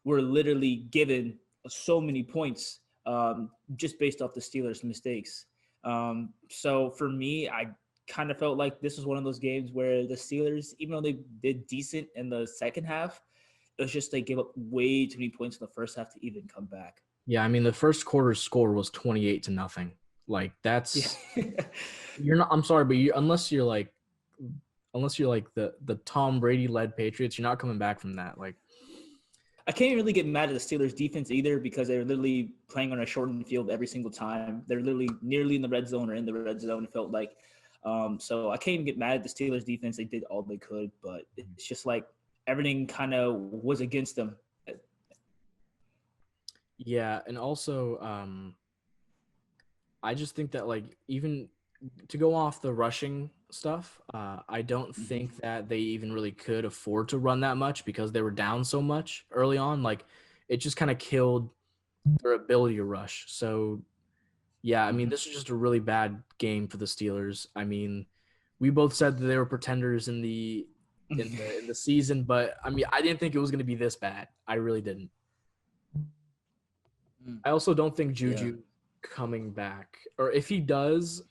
were literally given so many points just based off the Steelers' mistakes. So for me, I kind of felt like this was one of those games where the Steelers, even though they did decent in the second half, it was just they gave up way too many points in the first half to even come back. Yeah, I mean, the first quarter score was 28-0. Like, that's you're not. I'm sorry, but unless you're like the Tom Brady led Patriots, you're not coming back from that. Like, I can't really get mad at the Steelers defense either, because they're literally playing on a shortened field every single time. They're literally nearly in the red zone or in the red zone, it felt like. So I can't even get mad at the Steelers defense. They did all they could, but it's just like everything kind of was against them. Yeah, and also I just think that, like, even to go off the rushing stuff, I don't think that they even really could afford to run that much because they were down so much early on. Like, it just kind of killed their ability to rush. So, yeah, I mean, this is just a really bad game for the Steelers. I mean, we both said that they were pretenders in the season, but I mean, I didn't think it was going to be this bad. I really didn't. I also don't think Juju coming back, or if he does,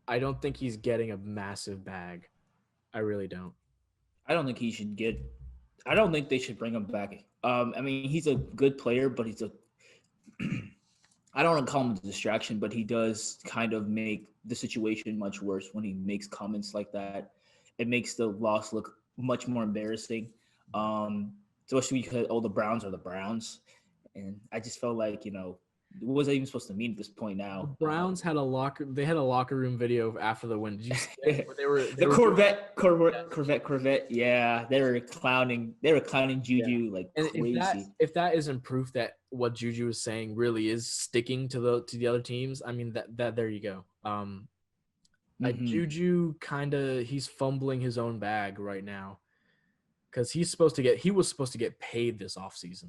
I don't think he's getting a massive bag. I really don't. I don't think he should get. I don't think they should bring him back. I mean, he's a good player, but he's a. I don't want to call him a distraction, but he does kind of make the situation much worse when he makes comments like that. It makes the loss look much more embarrassing. Especially because the Browns are the Browns, and I just felt like what was that even supposed to mean at this point The now? Browns had a locker room video after the win. Did you see it? Where they The were Corvette. Yeah, they were clowning. They were clowning Juju like and crazy. if that isn't proof that what Juju is saying really is sticking to the other teams, I mean that there you go. Juju he's fumbling his own bag right now because he was supposed to get paid this offseason.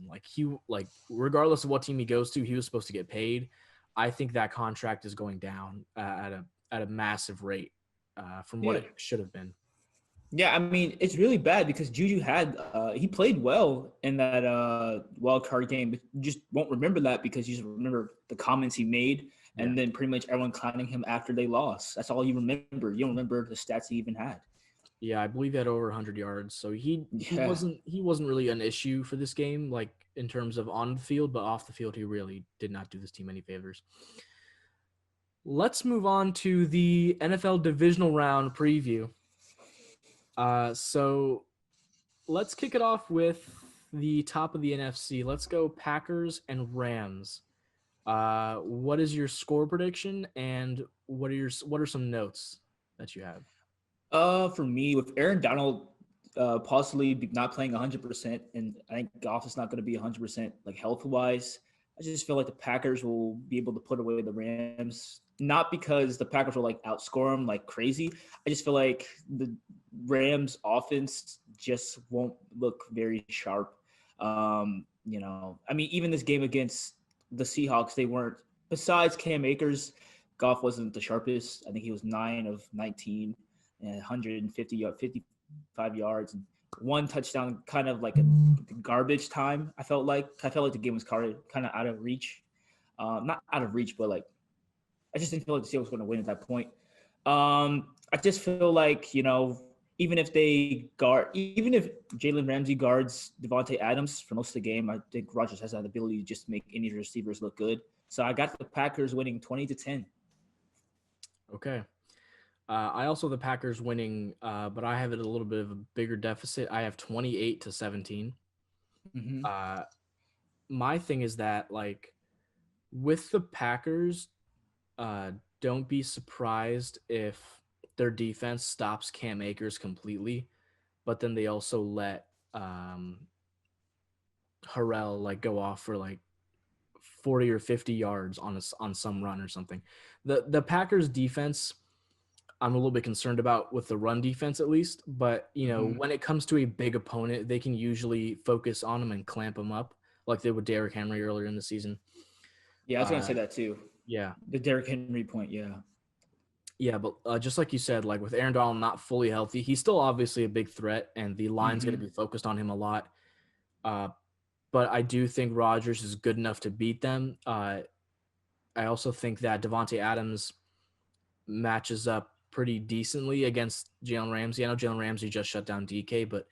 Like regardless of what team he goes to, he was supposed to get paid. I think that contract is going down at a massive rate from what it should have been. Yeah, I mean, it's really bad because Juju he played well in that wild card game, but you just won't remember that because you just remember the comments he made and then pretty much everyone clowning him after they lost. That's all you remember. You don't remember the stats he even had. Yeah, I believe he had over 100 yards. So he wasn't really an issue for this game, like in terms of on the field, but off the field, he really did not do this team any favors. Let's move on to the NFL Divisional Round preview. So let's kick it off with the top of the NFC. Let's go Packers and Rams. What is your score prediction, and what are some notes that you have? For me, with Aaron Donald possibly not playing 100%, and I think Goff is not going to be 100% like health-wise, I just feel like the Packers will be able to put away the Rams. Not because the Packers will like outscore them like crazy. I just feel like the Rams offense just won't look very sharp. I mean, even this game against the Seahawks, they weren't. Besides Cam Akers, Goff wasn't the sharpest. I think he was 9 of 19 and 55 yards and one touchdown, kind of like a garbage time. I felt like the game was kind of out of reach. Not out of reach, but like I just didn't feel like the Seahawks were going to win at that point. I just feel like, even if Jalen Ramsey guards Devontae Adams for most of the game, I think Rodgers has that ability to just make any receivers look good. So I got the Packers winning 20-10. Okay. I also have the Packers winning, but I have it a little bit of a bigger deficit. I have 28-17. Mm-hmm. My thing is that, like, with the Packers, don't be surprised if their defense stops Cam Akers completely, but then they also let Harrell like go off for like 40 or 50 yards on some run or something. The Packers defense, I'm a little bit concerned about with the run defense at least, but when it comes to a big opponent, they can usually focus on them and clamp them up like they would Derrick Henry earlier in the season. Yeah, I was gonna say that too. Yeah, the Derrick Henry point. Yeah, but just like you said, like with Aaron Donald not fully healthy, he's still obviously a big threat, and the line's going to be focused on him a lot. But I do think Rodgers is good enough to beat them. I also think that Devontae Adams matches up pretty decently against Jalen Ramsey. I know Jalen Ramsey just shut down DK, but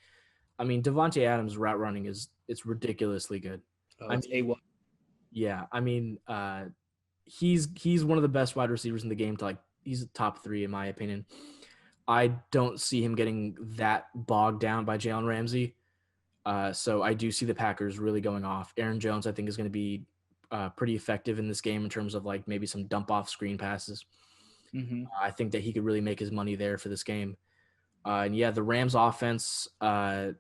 I mean Devontae Adams' route running it's ridiculously good. It's A1. Yeah, I mean he's one of the best wide receivers in the game. He's top 3 in my opinion. I don't see him getting that bogged down by Jalen Ramsey. So I do see the Packers really going off. Aaron Jones, I think, is going to be pretty effective in this game in terms of like maybe some dump off screen passes. I think that he could really make his money there for this game. And yeah, the Rams offense, I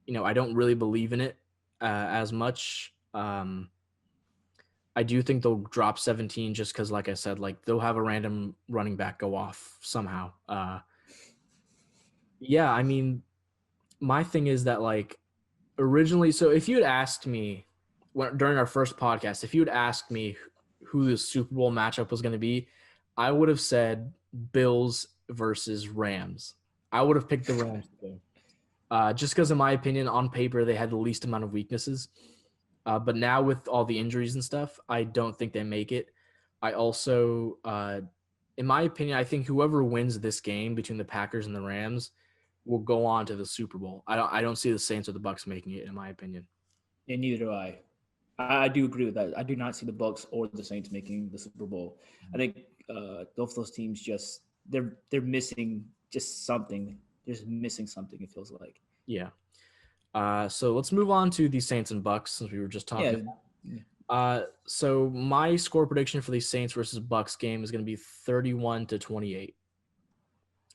don't really believe in it as much. I do think they'll drop 17 just because, like I said, like they'll have a random running back go off somehow. Yeah, I mean, my thing is that like originally, so if you had asked me during our first podcast, if you had asked me who the Super Bowl matchup was going to be, I would have said Bills versus Rams. I would have picked the Rams to win. Just because, in my opinion, on paper, they had the least amount of weaknesses. But now with all the injuries and stuff, I don't think they make it. I also, in my opinion, I think whoever wins this game between the Packers and the Rams will go on to the Super Bowl. I don't see the Saints or the Bucs making it, in my opinion. And neither do I. I do agree with that. I do not see the Bucs or the Saints making the Super Bowl. I think both of those teams just they're missing just something. They're just missing something. It feels like. Yeah. So let's move on to the Saints and Bucs since we were just talking. Yeah. So my score prediction for the Saints versus Bucks game is going to be 31-28.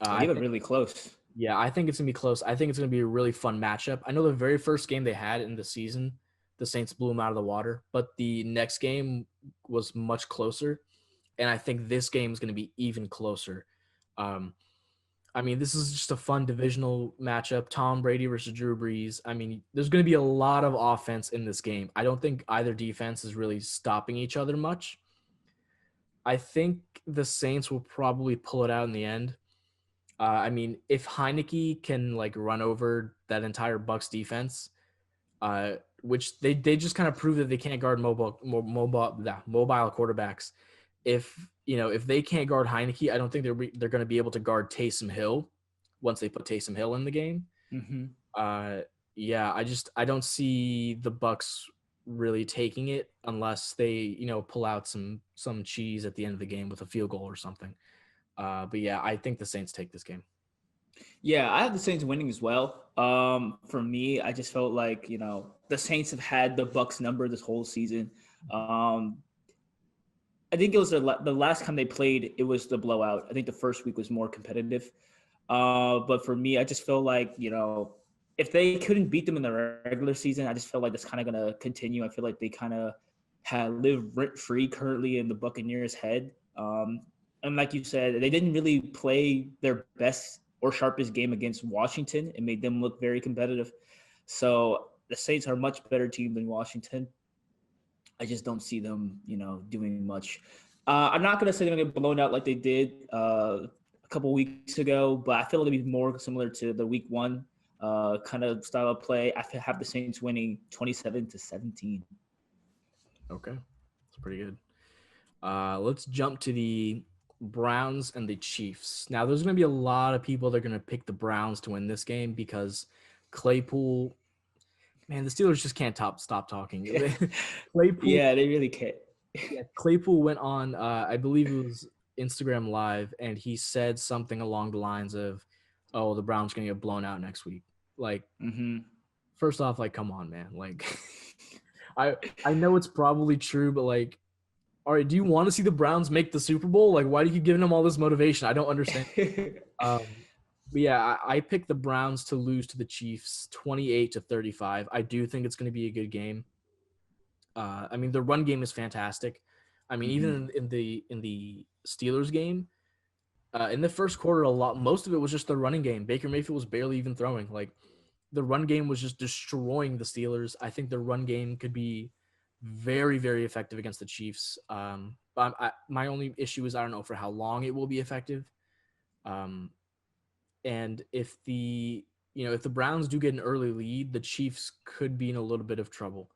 Oh, I you have it think, really close. yeah, I think it's going to be close. I think it's going to be a really fun matchup. I know the very first game they had in the season, the Saints blew them out of the water, but the next game was much closer, and I think this game is going to be even closer. Um, I mean, this is just a fun divisional matchup. Tom Brady versus Drew Brees. I mean, there's going to be a lot of offense in this game. I don't think either defense is really stopping each other much. I think the Saints will probably pull it out in the end. I mean, if Heineke can like run over that entire Bucks defense, which they just kind of prove that they can't guard mobile quarterbacks. If they can't guard Heineke, I don't think they're going to be able to guard Taysom Hill once they put Taysom Hill in the game. Mm-hmm. Uh, yeah, I don't see the Bucks really taking it unless they pull out some cheese at the end of the game with a field goal or something. But yeah, I think the Saints take this game. Yeah, I have the Saints winning as well. For me, I just felt like the Saints have had the Bucks number this whole season. I think it was the last time they played. It was the blowout. I think the first week was more competitive. But for me, I just feel like if they couldn't beat them in the regular season, I just felt like that's kind of gonna continue. I feel like they kind of had live rent free currently in the Buccaneers' head. And like you said, they didn't really play their best or sharpest game against Washington. It made them look very competitive. So the Saints are a much better team than Washington. I just don't see them, doing much. I'm not gonna say they're gonna get blown out like they did a couple weeks ago, but I feel like it'll be more similar to the week one kind of style of play. I have the Saints winning 27-17. Okay, that's pretty good. Let's jump to the Browns and the Chiefs. Now, there's going to be a lot of people that are going to pick the Browns to win this game because Claypool, man, the Steelers just can't stop talking. Claypool, Yeah, they really can't. yeah, Claypool went on, I believe it was Instagram Live, and he said something along the lines of, "Oh, the Browns going to get blown out next week." Like, first off, like, come on, man. Like, I know it's probably true, but like, all right, do you want to see the Browns make the Super Bowl? Like, why do you keep giving them all this motivation? I don't understand. But yeah, I picked the Browns to lose to the Chiefs 28-35. I do think it's going to be a good game. I mean, the run game is fantastic. I mean, even in the Steelers game, in the first quarter, most of it was just the running game. Baker Mayfield was barely even throwing. Like, the run game was just destroying the Steelers. I think the run game could be very, very effective against the Chiefs. But my only issue is I don't know for how long it will be effective. And if the Browns do get an early lead, the Chiefs could be in a little bit of trouble.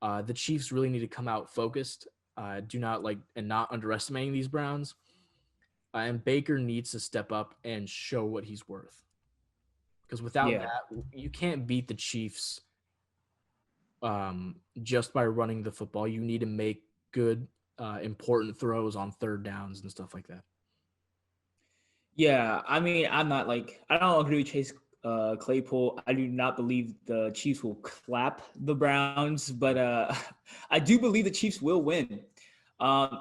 The Chiefs really need to come out focused. Not underestimating these Browns. And Baker needs to step up and show what he's worth. Because without that, you can't beat the Chiefs just by running the football. You need to make good, important throws on third downs and stuff like that. Yeah, I mean, I don't agree with Chase Claypool. I do not believe the Chiefs will clap the Browns, but I do believe the Chiefs will win.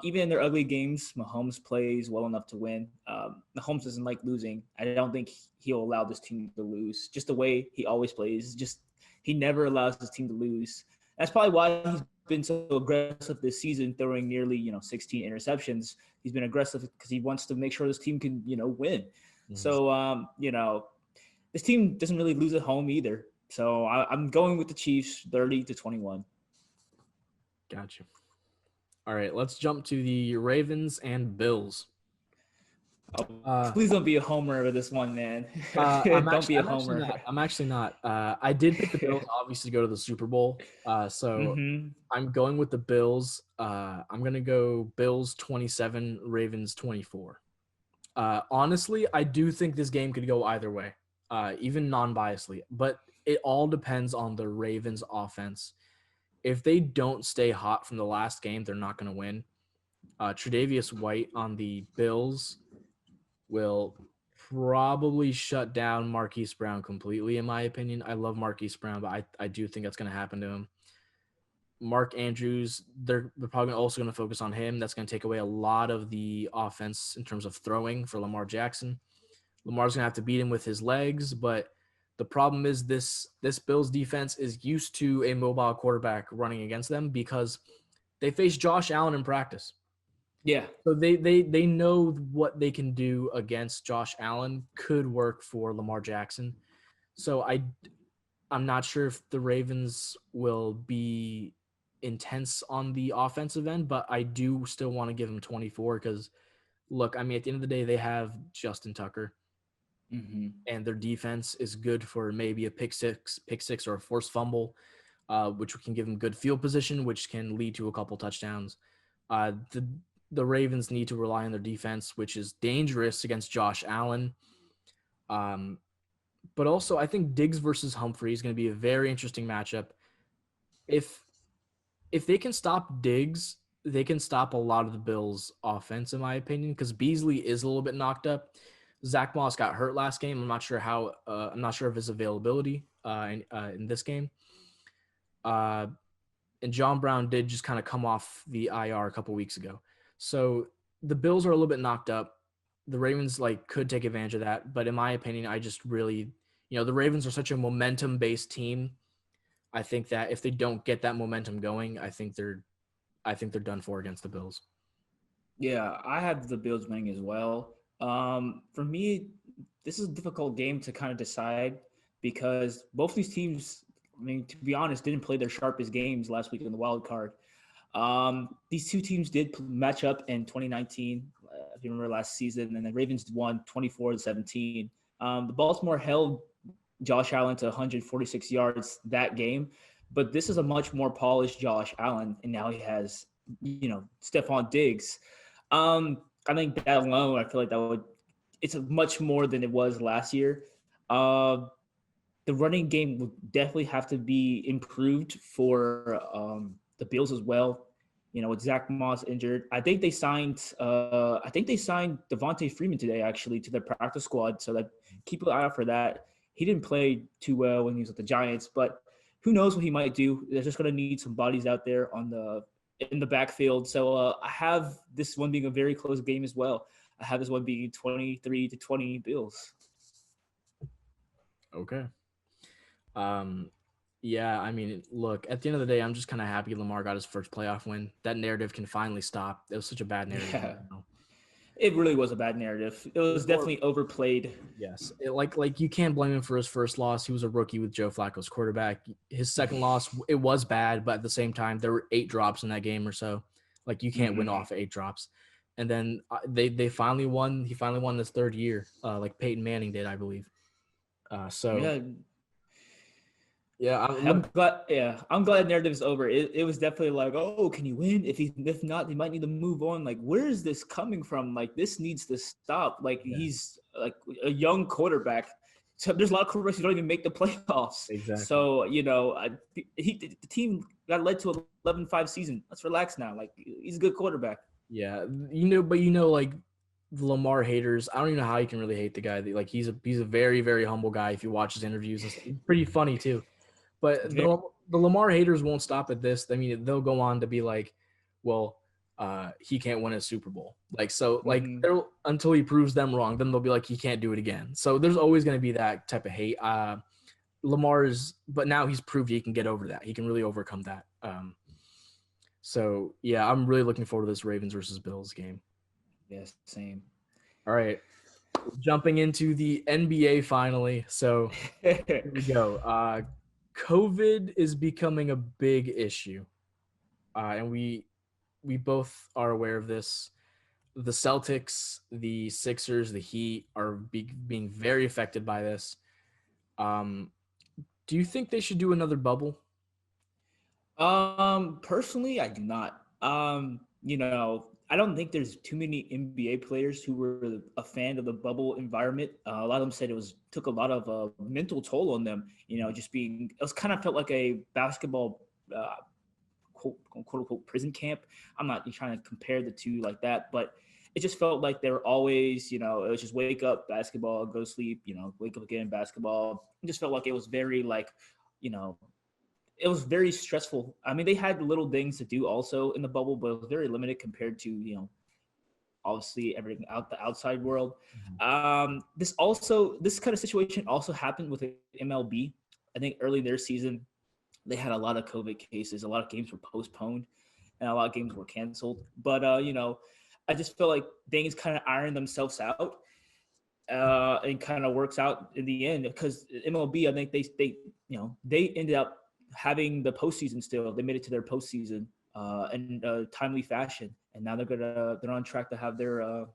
Even in their ugly games, Mahomes plays well enough to win. Mahomes doesn't like losing. I don't think he'll allow this team to lose. Just the way he always plays. Just he never allows his team to lose. That's probably why he's been so aggressive this season, throwing nearly 16 interceptions. He's been aggressive because he wants to make sure this team can win. Mm-hmm. So this team doesn't really lose at home either. So I'm going with the Chiefs 30-21. Gotcha. All right, let's jump to the Ravens and Bills. Please don't be a homer with this one, man. Don't be a homer. I'm actually not. I did pick the Bills, obviously, to go to the Super Bowl. So I'm going with the Bills. I'm going to go Bills 27, Ravens 24. Honestly, I do think this game could go either way, even non-biasedly. But it all depends on the Ravens offense. If they don't stay hot from the last game, they're not going to win. Tre'Davious White on the Bills will probably shut down Marquise Brown completely, in my opinion. I love Marquise Brown, but I do think that's going to happen to him. Mark Andrews, they're probably also going to focus on him. That's going to take away a lot of the offense in terms of throwing for Lamar Jackson. Lamar's going to have to beat him with his legs, but the problem is this Bills defense is used to a mobile quarterback running against them because they face Josh Allen in practice. Yeah. So they know what they can do against Josh Allen could work for Lamar Jackson. So I'm not sure if the Ravens will be intense on the offensive end, but I do still want to give them 24 because, look, I mean, at the end of the day, they have Justin Tucker, and their defense is good for maybe a pick six, or a forced fumble, which can give them good field position, which can lead to a couple touchdowns. The Ravens need to rely on their defense, which is dangerous against Josh Allen. But also, I think Diggs versus Humphrey is going to be a very interesting matchup. If they can stop Diggs, they can stop a lot of the Bills' offense, in my opinion, because Beasley is a little bit knocked up. Zach Moss got hurt last game. I'm not sure of his availability in this game. And John Brown did just kind of come off the IR a couple weeks ago. So the Bills are a little bit knocked up. The Ravens could take advantage of that, but in my opinion, I just really, the Ravens are such a momentum-based team. I think that if they don't get that momentum going, I think they're done for against the Bills. Yeah, I have the Bills winning as well. For me, this is a difficult game to kind of decide because both these teams, I mean, to be honest, didn't play their sharpest games last week in the wild card. These two teams did match up in 2019, if you remember last season, and the Ravens won 24-17. The Baltimore held Josh Allen to 146 yards that game, but this is a much more polished Josh Allen, and now he has, Stephon Diggs. I think that alone, I feel like it's much more than it was last year. The running game would definitely have to be improved for the Bills as well. With Zach Moss injured, I think they signed Devontae Freeman today actually to their practice squad. So that keep an eye out for that. He didn't play too well when he was with the Giants, but who knows what he might do? They're just going to need some bodies out there in the backfield. So I have this one being a very close game as well. I have this one being 23-20 Bills. Okay. Yeah, I mean, look, at the end of the day, I'm just kind of happy Lamar got his first playoff win. That narrative can finally stop. It was such a bad narrative. Yeah. It really was a bad narrative. It was definitely overplayed. Yes. Like you can't blame him for his first loss. He was a rookie with Joe Flacco's quarterback. His second loss, it was bad, but at the same time, there were 8 drops in that game or so. Like you can't win off 8 drops. And then they finally won. He finally won this third year, like Peyton Manning did, I believe. Yeah, I'm glad. Yeah, I'm glad narrative's over. It was definitely like, oh, can you win? If not, they might need to move on. Like, where is this coming from? Like, this needs to stop. Like, he's like a young quarterback. So there's a lot of quarterbacks who don't even make the playoffs. Exactly. So the team got led to an 11-5 season. Let's relax now. Like, he's a good quarterback. Yeah, like the Lamar haters, I don't even know how you can really hate the guy. Like he's a very, very humble guy. If you watch his interviews, it's pretty funny too. But the Lamar haters won't stop at this. I mean, they'll go on to be like, well, he can't win a Super Bowl. Until he proves them wrong, then they'll be like, he can't do it again. So there's always going to be that type of hate. But now he's proved he can get over that. He can really overcome that. So yeah, I'm really looking forward to this Ravens versus Bills game. Yes, same. All right. Jumping into the NBA finally. So here we go. COVID is becoming a big issue. And we both are aware of this. The Celtics, the Sixers, the Heat are being very affected by this. Do you think they should do another bubble? Personally, I do not. I don't think there's too many NBA players who were a fan of the bubble environment. A lot of them said took a lot of mental toll on them. It kind of felt like a basketball quote unquote prison camp. I'm not trying to compare the two like that, but it just felt like they were always, it was just wake up, basketball, go sleep, wake up again, basketball. It just felt like it was very it was very stressful. I mean, they had little things to do also in the bubble, but it was very limited compared to, obviously everything out the outside world. This kind of situation also happened with MLB. I think early their season, they had a lot of COVID cases. A lot of games were postponed, and a lot of games were canceled. But I just feel like things kind of iron themselves out, and kind of works out in the end. Because MLB, I think they ended up having the postseason still. They made it to their postseason in a timely fashion, and now they're on track to have their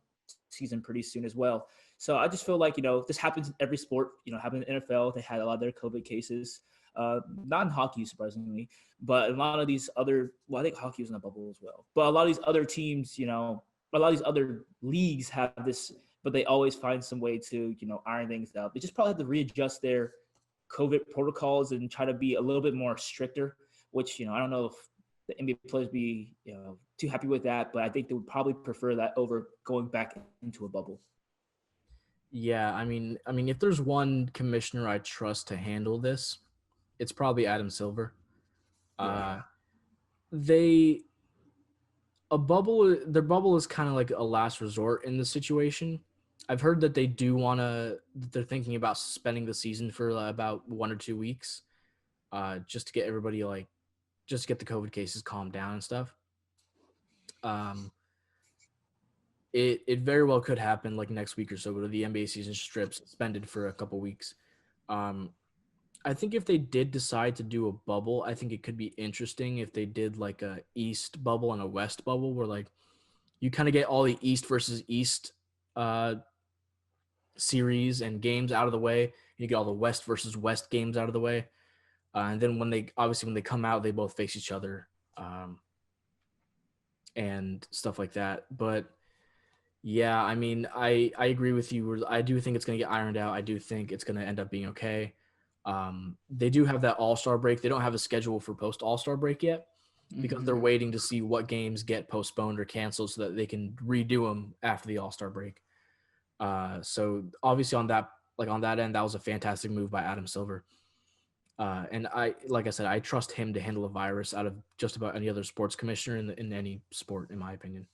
season pretty soon as well. So I just feel like this happens in every sport. Happened in the NFL. They had a lot of their COVID cases. Not in hockey, surprisingly, but a lot of these other. Well, I think hockey was in a bubble as well. But a lot of these other teams, a lot of these other leagues have this, but they always find some way to iron things out. They just probably have to readjust their COVID protocols and try to be a little bit more stricter. Which I don't know if the NBA players be too happy with that, but I think they would probably prefer that over going back into a bubble. Yeah, I mean, if there's one commissioner I trust to handle this, it's probably Adam Silver. Yeah. Their bubble is kind of like a last resort in this situation. I've heard that they're thinking about suspending the season for about 1 or 2 weeks, just to get everybody just to get the COVID cases calmed down and stuff. It very well could happen like next week or so, but the NBA season strips suspended for a couple weeks. I think if they did decide to do a bubble, I think it could be interesting if they did like a East bubble and a West bubble where like you kind of get all the East versus East series and games out of the way. You get all the West versus West games out of the way. And then when they come out, they both face each other and stuff like that. But yeah, I mean, I agree with you. I do think it's going to get ironed out. I do think it's going to end up being okay. They do have that All-Star break. They don't have a schedule for post All-Star break yet because they're waiting to see what games get postponed or canceled so that they can redo them after the All-Star break. So obviously on that end, that was a fantastic move by Adam Silver. And like I said, I trust him to handle a virus out of just about any other sports commissioner in any sport, in my opinion.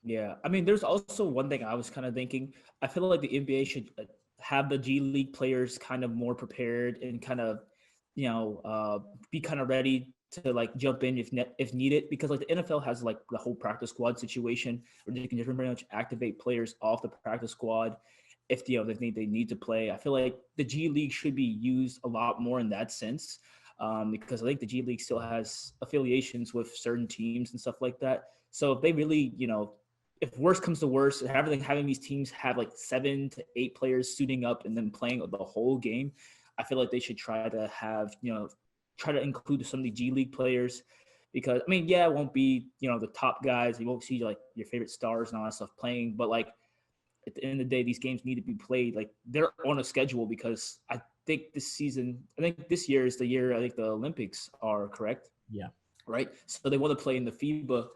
Yeah, I mean, there's also one thing I was kind of thinking. I feel like the NBA should have the G League players kind of more prepared and kind of, be kind of ready to like jump in if needed. Because like the NFL has like the whole practice squad situation where they can just pretty much activate players off the practice squad if they need to play. I feel like the G League should be used a lot more in that sense, because I think the G League still has affiliations with certain teams and stuff like that. So if they really, if worse comes to worse, having these teams have like 7 to 8 players suiting up and then playing the whole game, I feel like they should try to include some of the G League players, because I mean, yeah, it won't be the top guys. You won't see like your favorite stars and all that stuff playing, but like at the end of the day, these games need to be played. Like they're on a schedule because I think this year is the year I think the Olympics are, correct? Yeah. Right. So they want to play in the FIBA.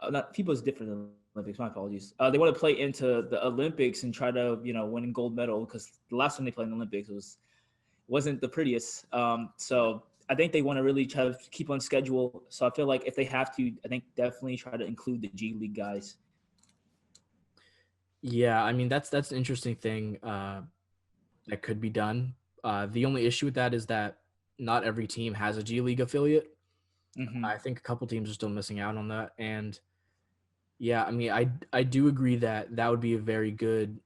Not FIBA is different than Olympics. My apologies. They want to play into the Olympics and try to win a gold medal, because the last time they played in the Olympics wasn't the prettiest. So I think they want to really try to keep on schedule. So I feel like if they have to, I think definitely try to include the G League guys. Yeah, I mean that's an interesting thing that could be done. The only issue with that is that not every team has a G League affiliate. I think a couple teams are still missing out on that, and yeah, I mean I do agree that would be a very good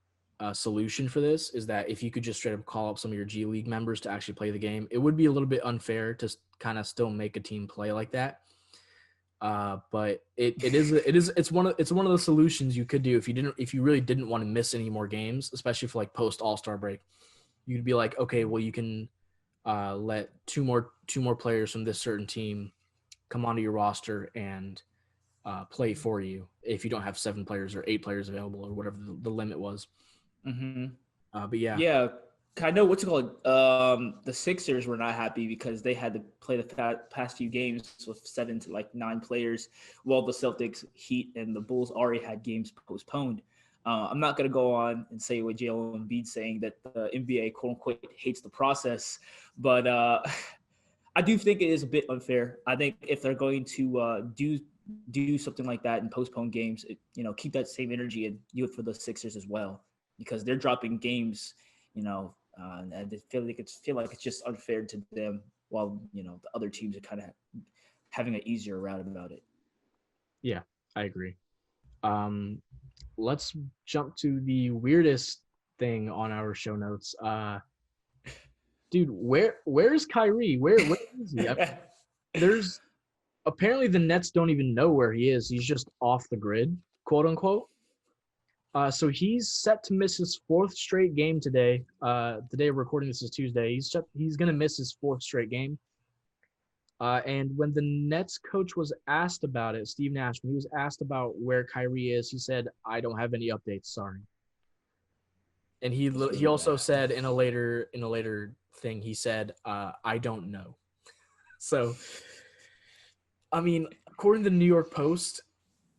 solution for this. Is that if you could just straight up call up some of your G League members to actually play the game, it would be a little bit unfair to kind of still make a team play like that. But it's one of the solutions you could do if you really didn't want to miss any more games, especially for like post All-Star break. You'd be like, okay, well you can let two more players from this certain team come onto your roster and play for you if you don't have 7 players or 8 players available or whatever the limit was. But yeah. Yeah, I know what's it called. The Sixers were not happy because they had to play the past few games with 7 to like 9 players, while the Celtics, Heat, and the Bulls already had games postponed. I'm not going to go on and say what Joel Embiid saying that the NBA quote unquote hates the process, but I do think it is a bit unfair. I think if they're going to do something like that and postpone games, keep that same energy and do it for the Sixers as well, because they're dropping games, and I feel like it's just unfair to them, while the other teams are kind of having an easier route about it. Yeah, I agree. Let's jump to the weirdest thing on our show notes. Dude, where's Kyrie? Where is he? There's apparently the Nets don't even know where he is. He's just off the grid, quote unquote. So he's set to miss his fourth straight game today. The day of recording this is Tuesday. He's gonna miss his fourth straight game. And when the Nets coach was asked about it, Steve Nash, when he was asked about where Kyrie is, he said, "I don't have any updates. Sorry." And he also said in a later thing, he said, "I don't know." So, I mean, according to the New York Post,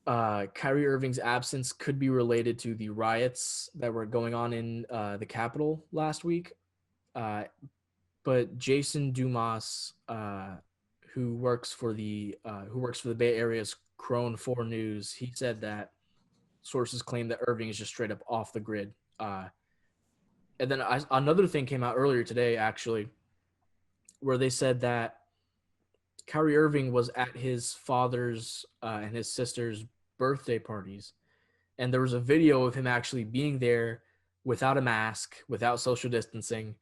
Kyrie Irving's absence could be related to the riots that were going on in the Capitol last week. But Jason Dumas, who works for the Bay Area's Crone 4 News, he said that sources claim that Irving is just straight up off the grid. And then another thing came out earlier today, actually, where they said that Kyrie Irving was at his father's and his sister's birthday parties, and there was a video of him actually being there without a mask, without social distancing,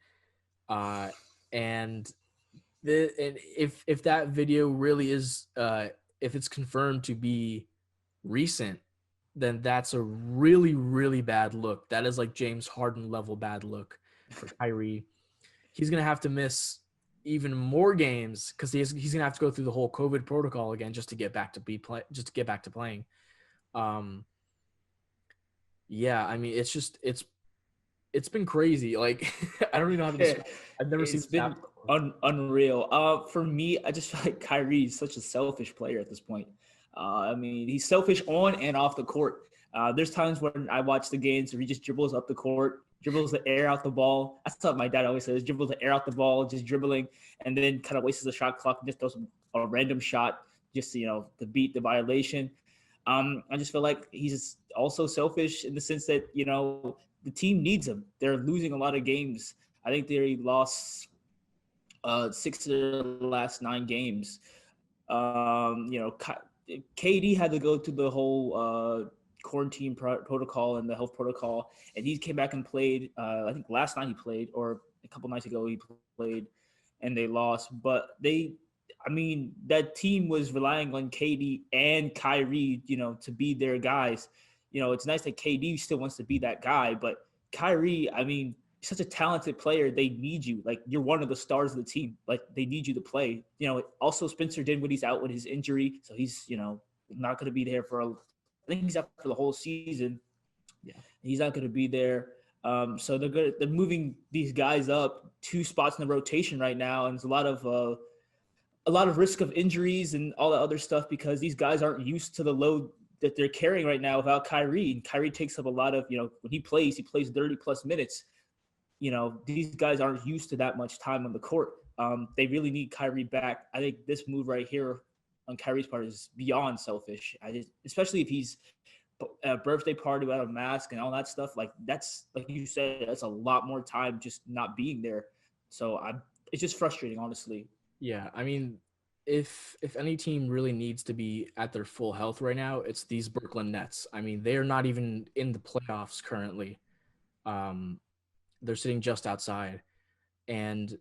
and if that video really is, if it's confirmed to be recent, then that's a really, really bad look. That is like James Harden level bad look for Kyrie. He's gonna have to miss even more games because he's gonna have to go through the whole COVID protocol again just to get back to playing. Yeah, I mean, it's been crazy. Like, I don't even know how to describe it. I've never seen it's been unreal. For me, I just feel like Kyrie is such a selfish player at this point. I mean, he's selfish on and off the court. There's times when I watch the games where he just dribbles up the court, dribbles the air out the ball. That's what my dad always says: dribbles the air out the ball, just dribbling, and then kind of wastes the shot clock and just throws a random shot just to beat the violation. I just feel like he's also selfish in the sense that the team needs him. They're losing a lot of games. I think they lost 6 of their last 9 games. KD had to go through the whole quarantine protocol and the health protocol, and he came back and played. I think last night he played, or a couple nights ago he played, and they lost. But that team was relying on KD and Kyrie, to be their guys. It's nice that KD still wants to be that guy, but Kyrie, such a talented player. They need you. Like, you're one of the stars of the team. Like, they need you to play. Also Spencer Dinwiddie's out with his injury, so he's not going to be there I think he's out for the whole season. Yeah, he's not going to be there. So they're moving these guys up 2 spots in the rotation right now, and there's a lot of risk of injuries and all that other stuff because these guys aren't used to the load that they're carrying right now without Kyrie. And Kyrie takes up a lot of, when he plays 30 plus minutes. These guys aren't used to that much time on the court. They really need Kyrie back. I think this move right here on Kyrie's part is beyond selfish. Especially if he's a birthday party without a mask and all that stuff. Like, that's, like you said, that's a lot more time just not being there. So it's just frustrating, honestly. Yeah, I mean, if any team really needs to be at their full health right now, it's these Brooklyn Nets. I mean, they are not even in the playoffs currently. They're sitting just outside, and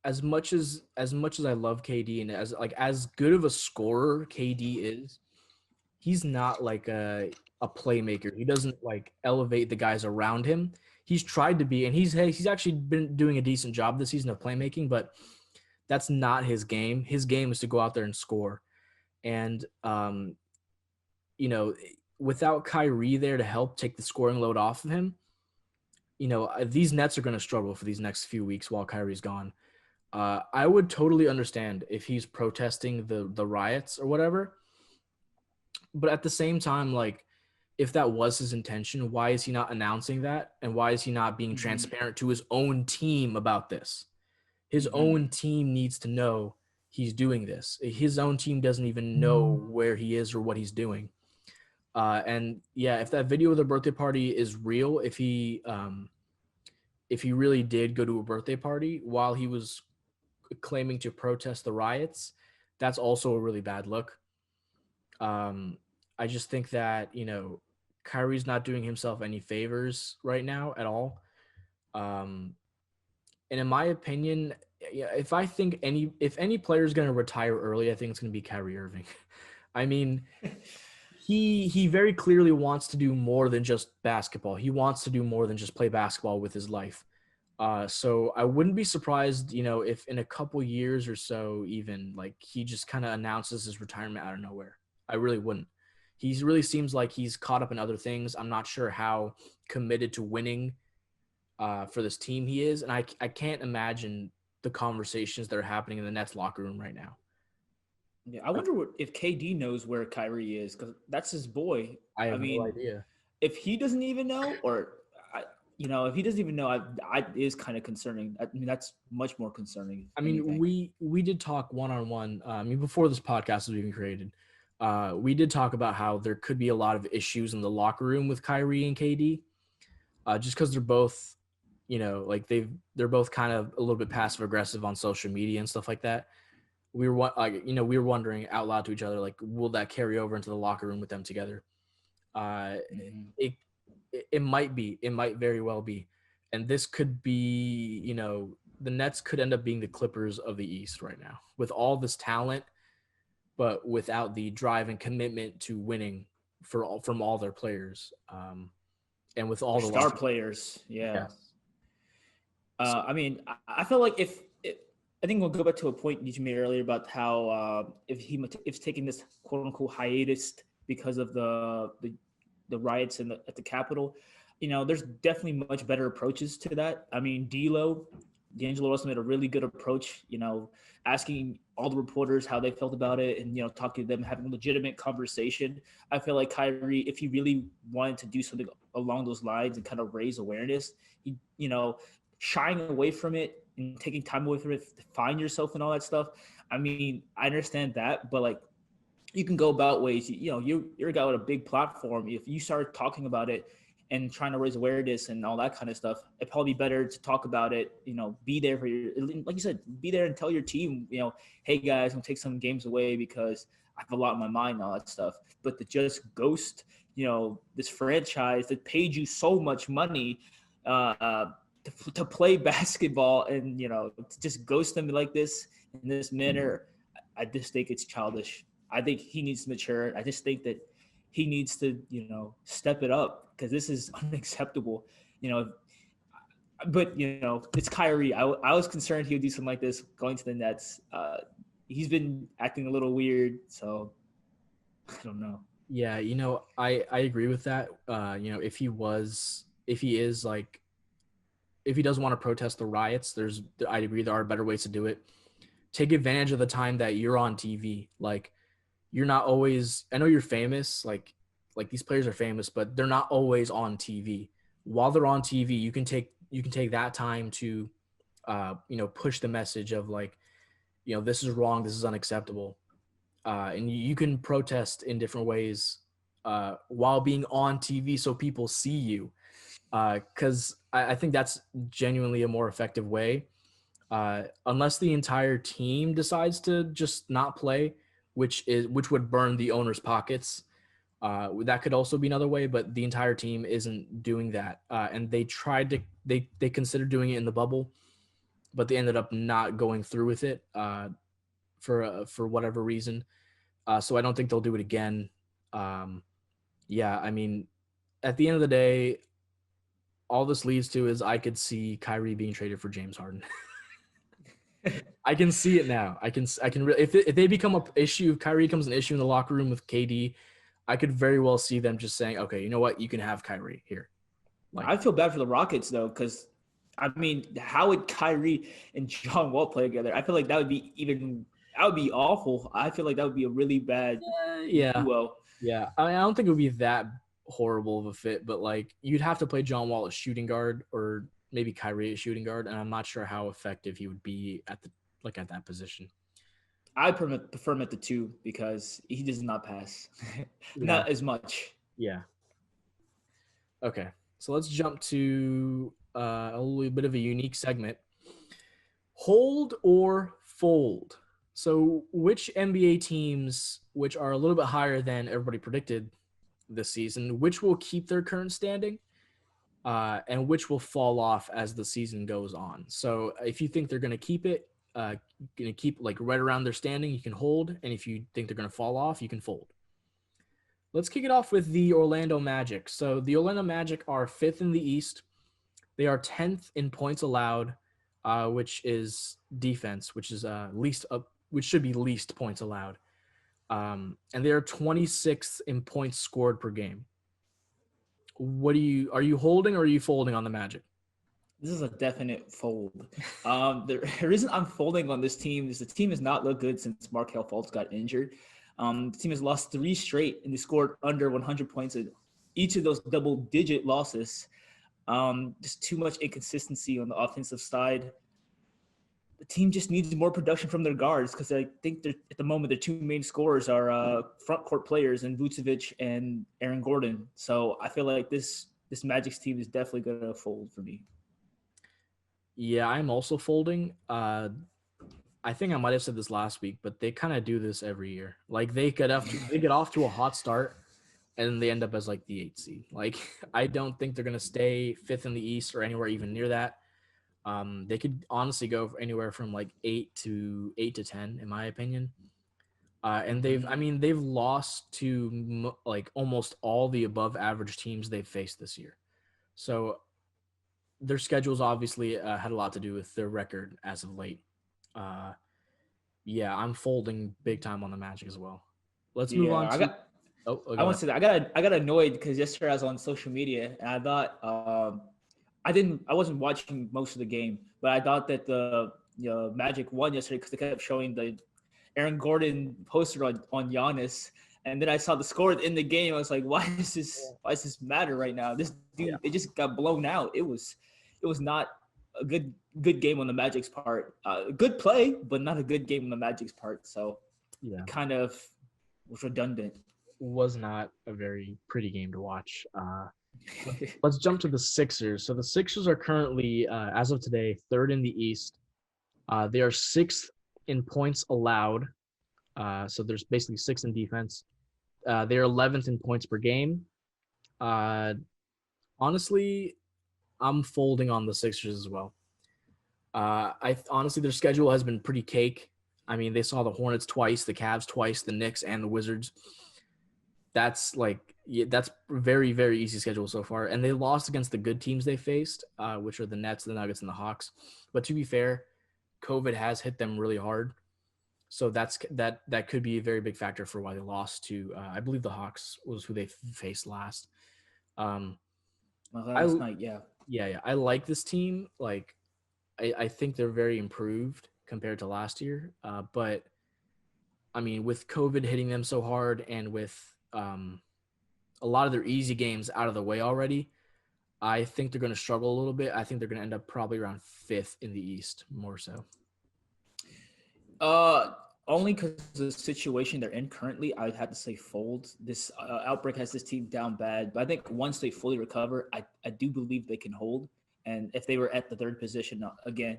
as much as I love KD and as good of a scorer KD is, he's not like a playmaker. He doesn't like elevate the guys around him. He's tried to be, and he's actually been doing a decent job this season of playmaking, but that's not his game. His game is to go out there and score. And, without Kyrie there to help take the scoring load off of him, these Nets are going to struggle for these next few weeks while Kyrie's gone. I would totally understand if he's protesting the riots or whatever. But at the same time, like, if that was his intention, why is he not announcing that? And why is he not being transparent to his own team about this? His own team needs to know he's doing this. His own team doesn't even know where he is or what he's doing. And yeah, if that video of the birthday party is real, if he really did go to a birthday party while he was claiming to protest the riots, that's also a really bad look. I just think that, Kyrie's not doing himself any favors right now at all. And in my opinion, if any player is going to retire early, I think it's going to be Kyrie Irving. I mean, he very clearly wants to do more than just basketball. He wants to do more than just play basketball with his life. So I wouldn't be surprised, if in a couple years or so, even like he just kind of announces his retirement out of nowhere. I really wouldn't. He really seems like he's caught up in other things. I'm not sure how committed to winning for this team he is, and I can't imagine the conversations that are happening in the Nets locker room right now. Yeah, I wonder if KD knows where Kyrie is, because that's his boy. I have no idea. If he doesn't even know, or if he doesn't even know, I is kind of concerning. I mean, that's much more concerning. I mean, we did talk one-on-one. Before this podcast was even created, we did talk about how there could be a lot of issues in the locker room with Kyrie and KD, just because they're both, they're both kind of a little bit passive aggressive on social media and stuff like that. We were wondering out loud to each other, like, will that carry over into the locker room with them together? It might very well be. And this could be, the Nets could end up being the Clippers of the East right now with all this talent, but without the drive and commitment to winning from all their players. And with all the star players. Yeah. I mean, I feel like I think we'll go back to a point you made earlier about how if he's taking this quote unquote hiatus because of the riots at the Capitol, there's definitely much better approaches to that. I mean, D'Angelo Russell made a really good approach, asking all the reporters how they felt about it and, talking to them, having a legitimate conversation. I feel like Kyrie, if he really wanted to do something along those lines and kind of raise awareness, he, shying away from it and taking time away from it to find yourself and all that stuff. I mean, I understand that, but like, you can go about ways, you're a guy with a big platform. If you start talking about it and trying to raise awareness and all that kind of stuff, it'd probably be better to talk about it, be there for like you said, be there and tell your team, hey guys, I'm gonna take some games away because I have a lot in my mind and all that stuff. But to just ghost, this franchise that paid you so much money, to play basketball and, to just ghost them like this in this manner, I just think it's childish. I think he needs to mature. I just think that he needs to, step it up because this is unacceptable, but, it's Kyrie. I was concerned he would do something like this going to the Nets. He's been acting a little weird, so I don't know. Yeah, I agree with that. If he does want to protest the riots, I agree there are better ways to do it. Take advantage of the time that you're on TV. Like, you're not always, I know you're famous, like these players are famous, but they're not always on TV. While they're on TV, you can take that time to push the message of like, this is wrong, this is unacceptable. And you can protest in different ways while being on TV so people see you. Because I think that's genuinely a more effective way. Unless the entire team decides to just not play, which would burn the owner's pockets. That could also be another way, but the entire team isn't doing that. And they considered doing it in the bubble, but they ended up not going through with it for whatever reason. So I don't think they'll do it again. Yeah, I mean, at the end of the day, all this leads to is I could see Kyrie being traded for James Harden. I can see it now. If they become an issue, if Kyrie becomes an issue in the locker room with KD, I could very well see them just saying, okay, you know what? You can have Kyrie here. Like, I feel bad for the Rockets though, because I mean, how would Kyrie and John Wall play together? I feel like that would be awful. I feel like that would be a really bad duo. Yeah. I don't think it would be that horrible of a fit, but like you'd have to play John Wall as shooting guard or maybe Kyrie at shooting guard, and I'm not sure how effective he would be at that position. I prefer him at the 2 because he does not pass, Yeah. not as much. Yeah. Okay. So let's jump to a little bit of a unique segment. Hold or fold. So which NBA teams, which are a little bit higher than everybody predicted this season, which will keep their current standing, and which will fall off as the season goes on. So if you think they're going to keep it, going to keep like right around their standing, you can hold. And if you think they're going to fall off, you can fold. Let's kick it off with the Orlando Magic. So the Orlando Magic are 5th in the East. They are 10th in points allowed, which is defense, which is which should be least points allowed. And they are 26th in points scored per game. Are you holding or are you folding on the Magic? This is a definite fold. The reason I'm folding on this team is the team has not looked good since Markelle Fultz got injured. The team has lost 3 straight and they scored under 100 points in each of those double-digit losses. Just too much inconsistency on the offensive side. The team just needs more production from their guards because I think at the moment their 2 main scorers are front court players in Vucevic and Aaron Gordon. So I feel like this Magic's team is definitely going to fold for me. Yeah, I'm also folding. I think I might have said this last week, but they kind of do this every year. Like they get off to a hot start, and then they end up as like the 8th seed. Like I don't think they're gonna stay 5th in the East or anywhere even near that. They could honestly go anywhere from like 8 to 10, in my opinion. And they've lost to like almost all the above average teams they've faced this year. So their schedules obviously had a lot to do with their record as of late. Yeah, I'm folding big time on the Magic as well. Let's move on to. I want to say that I got annoyed because yesterday I was on social media and I thought I wasn't watching most of the game, but I thought that the Magic won yesterday because they kept showing the Aaron Gordon poster on Giannis, and then I saw the score in the game. I was like, why does this matter right now? This dude, It just got blown out. It was not a good game on the Magic's part. Good play, but not a good game on the Magic's part. So it kind of was redundant. Was not a very pretty game to watch. Let's jump to the Sixers. So the Sixers are currently, as of today, 3rd in the East. They are 6th in points allowed. So there's basically 6 in defense. They're 11th in points per game. Honestly, I'm folding on the Sixers as well. Honestly, their schedule has been pretty cake. I mean, they saw the Hornets twice, the Cavs twice, the Knicks, and the Wizards. That's very, very easy schedule so far. And they lost against the good teams they faced, which are the Nets, the Nuggets, and the Hawks. But to be fair, COVID has hit them really hard. So that could be a very big factor for why they lost to, I believe the Hawks was who they faced last. Last night, yeah. Yeah. I like this team. Like, I think they're very improved compared to last year. But, I mean, with COVID hitting them so hard and with a lot of their easy games out of the way already, I think they're going to struggle a little bit. I think they're going to end up probably around 5th in the East, more so. Only because the situation they're in currently, I'd have to say fold. This outbreak has this team down bad, but I think once they fully recover, I do believe they can hold. And if they were at the 3rd position again,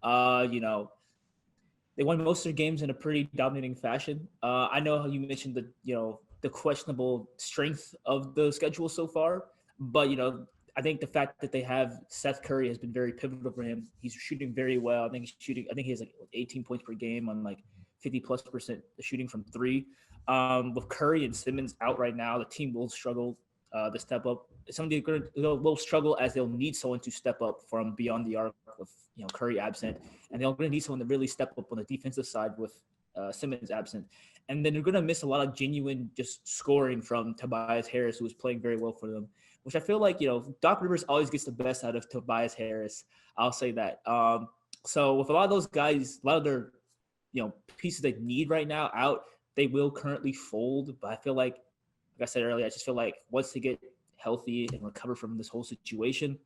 they won most of their games in a pretty dominating fashion. I know how you mentioned the questionable strength of the schedule so far, but I think the fact that they have Seth Curry has been very pivotal for him. He's shooting very well. I think he has like 18 points per game on like 50+% shooting from 3. With Curry and Simmons out right now, the team will struggle to step up. Somebody will struggle as they'll need someone to step up from beyond the arc with Curry absent, and they're going to need someone to really step up on the defensive side with Simmons absent. And then they're going to miss a lot of genuine just scoring from Tobias Harris, who was playing very well for them, which I feel like, Doc Rivers always gets the best out of Tobias Harris. I'll say that. So with a lot of those guys, a lot of their, pieces they need right now out, they will currently fold. But I feel like I said earlier, I just feel like once they get healthy and recover from this whole situation,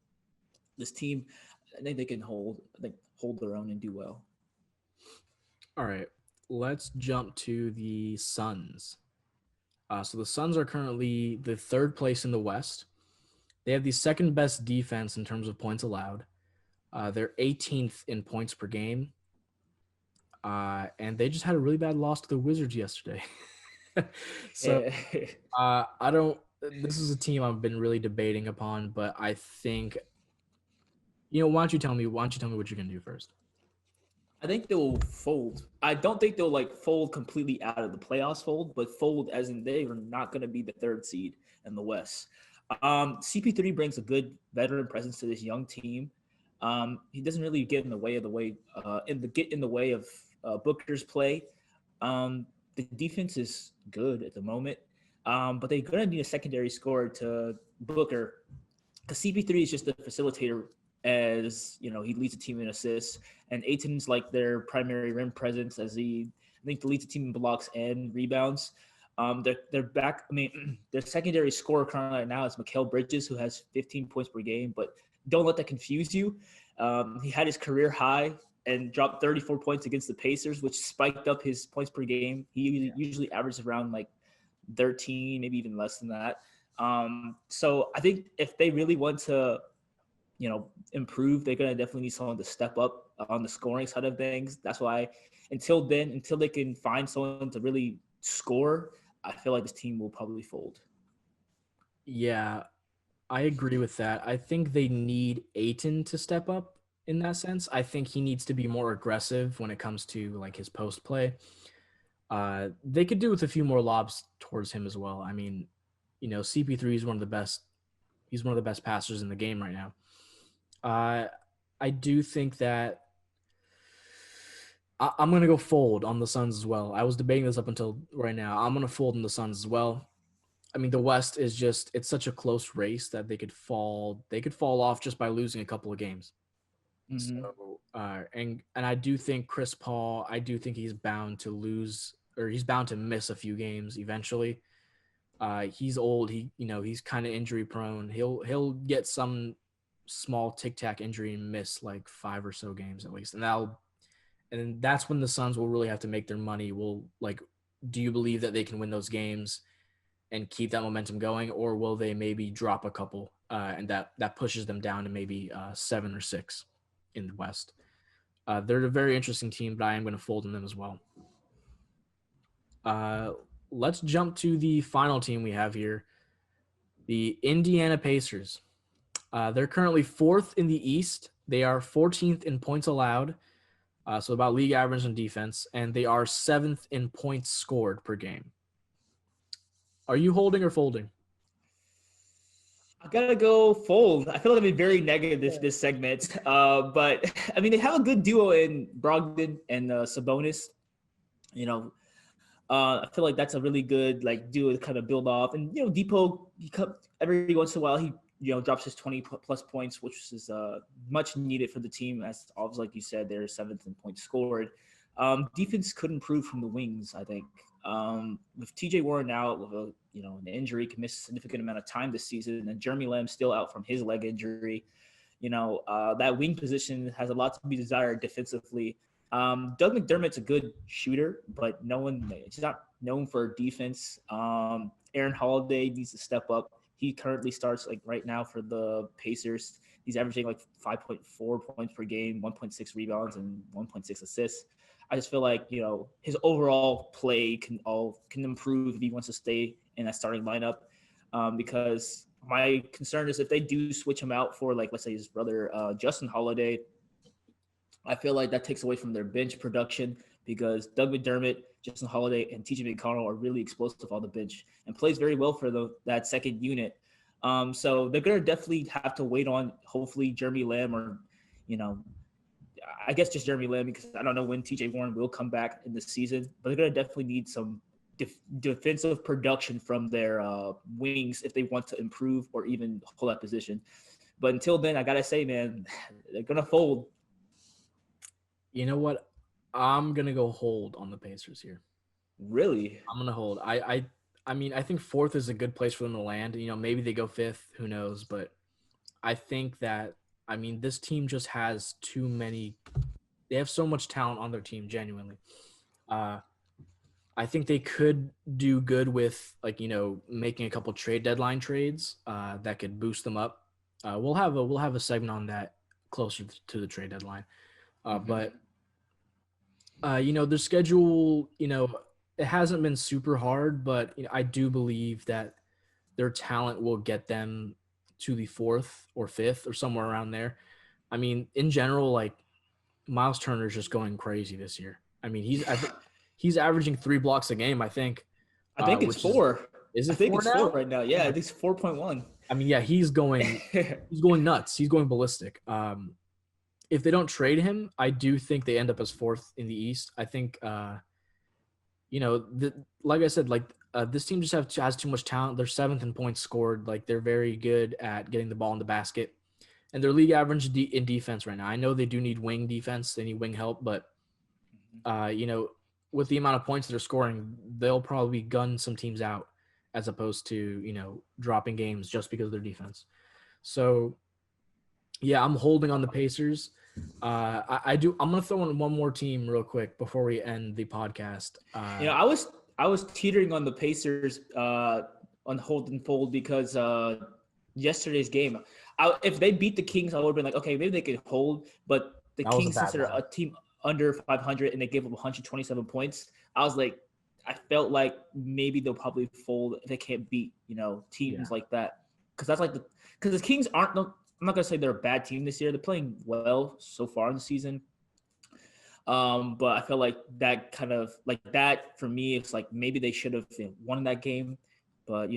this team, I think they can hold their own and do well. All right, let's jump to the Suns. So the Suns are currently the third place in the West. They have the second best defense in terms of points allowed. They're 18th in points per game. And they just had a really bad loss to the Wizards yesterday. So I don't. This is a team I've been really debating upon, but I think, why don't you tell me? Why don't you tell me what you're gonna do first? I think they'll fold. I don't think they'll like fold completely out of the playoffs fold, but fold as in they are not going to be the third seed in the West. CP3 brings a good veteran presence to this young team. He doesn't really get in the way of Booker's play. The defense is good at the moment, but they're going to need a secondary scorer to Booker because CP3 is just a facilitator. As you know, he leads the team in assists, and Ayton's like their primary rim presence as I think leads the team in blocks and rebounds. They're back. I mean, their secondary scorer currently right now is Mikal Bridges, who has 15 points per game. But don't let that confuse you. He had his career high and dropped 34 points against the Pacers, which spiked up his points per game. He usually averages around like 13, maybe even less than that. So I think if they really want to improve, they're going to definitely need someone to step up on the scoring side of things. That's why until they can find someone to really score, I feel like this team will probably fold. Yeah, I agree with that. I think they need Ayton to step up in that sense. I think he needs to be more aggressive when it comes to like his post play. They could do with a few more lobs towards him as well. I mean, CP3 is one of the best. He's one of the best passers in the game right now. I do think that I'm going to go fold on the Suns as well. I was debating this up until right now. I'm going to fold on the Suns as well. I mean, the West is it's such a close race that they could fall off just by losing a couple of games. Mm-hmm. So, and I do think Chris Paul, I do think he's bound to lose, or he's bound to miss a few games eventually. He's old. He's kind of injury prone. He'll get some small tic tac injury and miss like 5 or so games at least, and that's when the Suns will really have to make their money. Do you believe that they can win those games and keep that momentum going, or will they maybe drop a couple and that pushes them down to maybe 7 or 6 in the West? They're a very interesting team, but I am going to fold in them as well. Let's jump to the final team we have here, the Indiana Pacers. They're currently 4th in the East. They are 14th in points allowed, so about league average on defense, and they are 7th in points scored per game. Are you holding or folding? I gotta go fold. I feel like I've been very negative this segment, but I mean they have a good duo in Brogdon and Sabonis. I feel like that's a really good like duo to kind of build off. And Depot, every once in a while he drops his 20 plus points, which is much needed for the team. As obviously, like you said, they're 7th in points scored. Defense could improve from the wings, I think. With TJ Warren out with an injury, can miss a significant amount of time this season, and Jeremy Lamb still out from his leg injury. That wing position has a lot to be desired defensively. Doug McDermott's a good shooter, but he's not known for defense. Aaron Holiday needs to step up. He currently starts like right now for the Pacers. He's averaging like 5.4 points per game, 1.6 rebounds, and 1.6 assists. I just feel like his overall play can improve if he wants to stay in that starting lineup. Because my concern is if they do switch him out for like let's say his brother Justin Holiday, I feel like that takes away from their bench production because Doug McDermott, Justin Holiday, and TJ McConnell are really explosive on the bench and plays very well for that second unit. So they're going to definitely have to wait on hopefully Jeremy Lamb or, I guess just Jeremy Lamb because I don't know when TJ Warren will come back in the season, but they're going to definitely need some defensive production from their wings if they want to improve or even hold that position. But until then, I got to say, man, they're going to fold. You know what? I'm going to go hold on the Pacers here. Really? I'm going to hold. I mean, I think 4th is a good place for them to land. Maybe they go 5th. Who knows? But I think that I mean, this team just has too many. They have so much talent on their team, genuinely. I think they could do good with making a couple trade deadline trades that could boost them up. We'll have a segment on that closer to the trade deadline. But their schedule, it hasn't been super hard, but I do believe that their talent will get them to the fourth or fifth or somewhere around there. I mean, in general, like Miles Turner's just going crazy this year. I mean, he's averaging 3 blocks a game, I think. I think it's Which 4. Is it I think 4 it's now? 4 right now. Yeah, I think it's 4.1. I mean, yeah, he's going nuts. He's going ballistic. If they don't trade him, I do think they end up as fourth in the East. I think, like I said, this team just has too much talent. They're seventh in points scored. Like they're very good at getting the ball in the basket, and their league average in defense right now. I know they do need wing defense. They need wing help, but with the amount of points they're scoring, they'll probably gun some teams out as opposed to dropping games just because of their defense. So, yeah, I'm holding on the Pacers. I'm gonna throw in one more team real quick before we end the podcast. I was teetering on the Pacers on hold and fold because yesterday's game. If they beat the Kings, I would have been like, okay, maybe they could hold. But the Kings, since they're a team under 500 and they gave up 127 points, I felt like maybe they'll probably fold if they can't beat teams like that. Because the Kings aren't. I'm not gonna say they're a bad team this year. They're playing well so far in the season. But I feel like that kind of like that for me, it's like maybe they should have won that game. But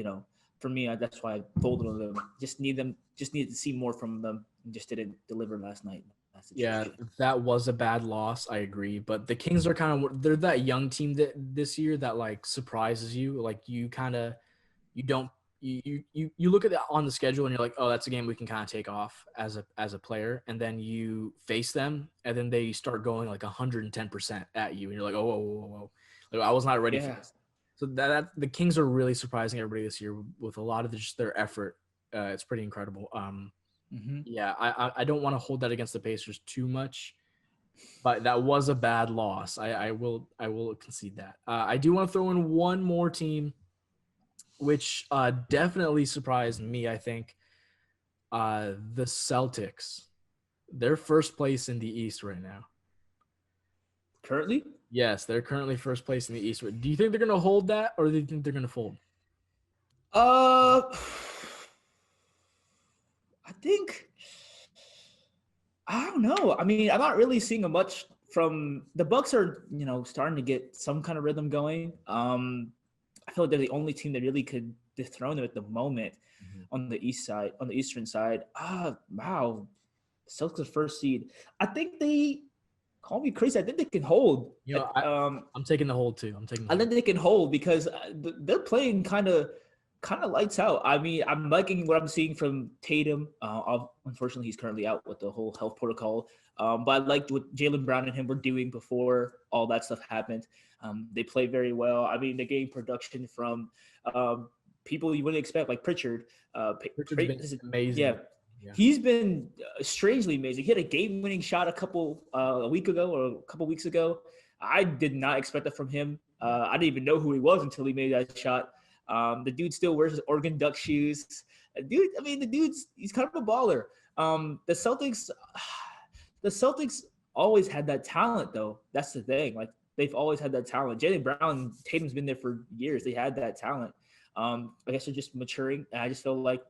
for me, that's why I folded on them. Just needed to see more from them, and just didn't deliver last night. Yeah, that was a bad loss. I agree, but the Kings are they're that young team that this year that like surprises you. Like you look at that on the schedule and you're like, oh, that's a game we can kind of take off as a player, and then you face them and then they start going like 110% at you, and you're like, oh, whoa. Like I was not ready for this. So that the Kings are really surprising everybody this year with a lot of just their effort. It's pretty incredible. Yeah, I don't want to hold that against the Pacers too much, but that was a bad loss. I will concede that. I do want to throw in one more team, which definitely surprised me. I think the Celtics. They're first place in the East right now. Currently? Yes, they're currently first place in the East. Do you think they're going to hold that, or do you think they're going to fold? I don't know. I mean, I'm not really seeing a much from the Bucks are, starting to get some kind of rhythm going. I feel like they're the only team that really could dethrone them at the moment on the eastern side. Wow. Celtics first seed. I think they call me crazy. I think they can hold. I'm taking the hold too. I think they can hold because they're playing kind of lights out. I mean, I'm liking what I'm seeing from Tatum. Unfortunately, he's currently out with the whole health protocol. But I liked what Jaylen Brown and him were doing before all that stuff happened. They play very well. I mean, they're getting production from people you wouldn't expect, like Pritchard. Pritchard's been amazing. Yeah. He's been strangely amazing. He had a game-winning shot a week ago or a couple weeks ago. I did not expect that from him. I didn't even know who he was until he made that shot. The dude still wears his Oregon Duck shoes. He's kind of a baller. The Celtics always had that talent, though. That's the thing. Like they've always had that talent. Jaylen Brown, Tatum's been there for years. They had that talent. I guess they're just maturing. And I just feel like,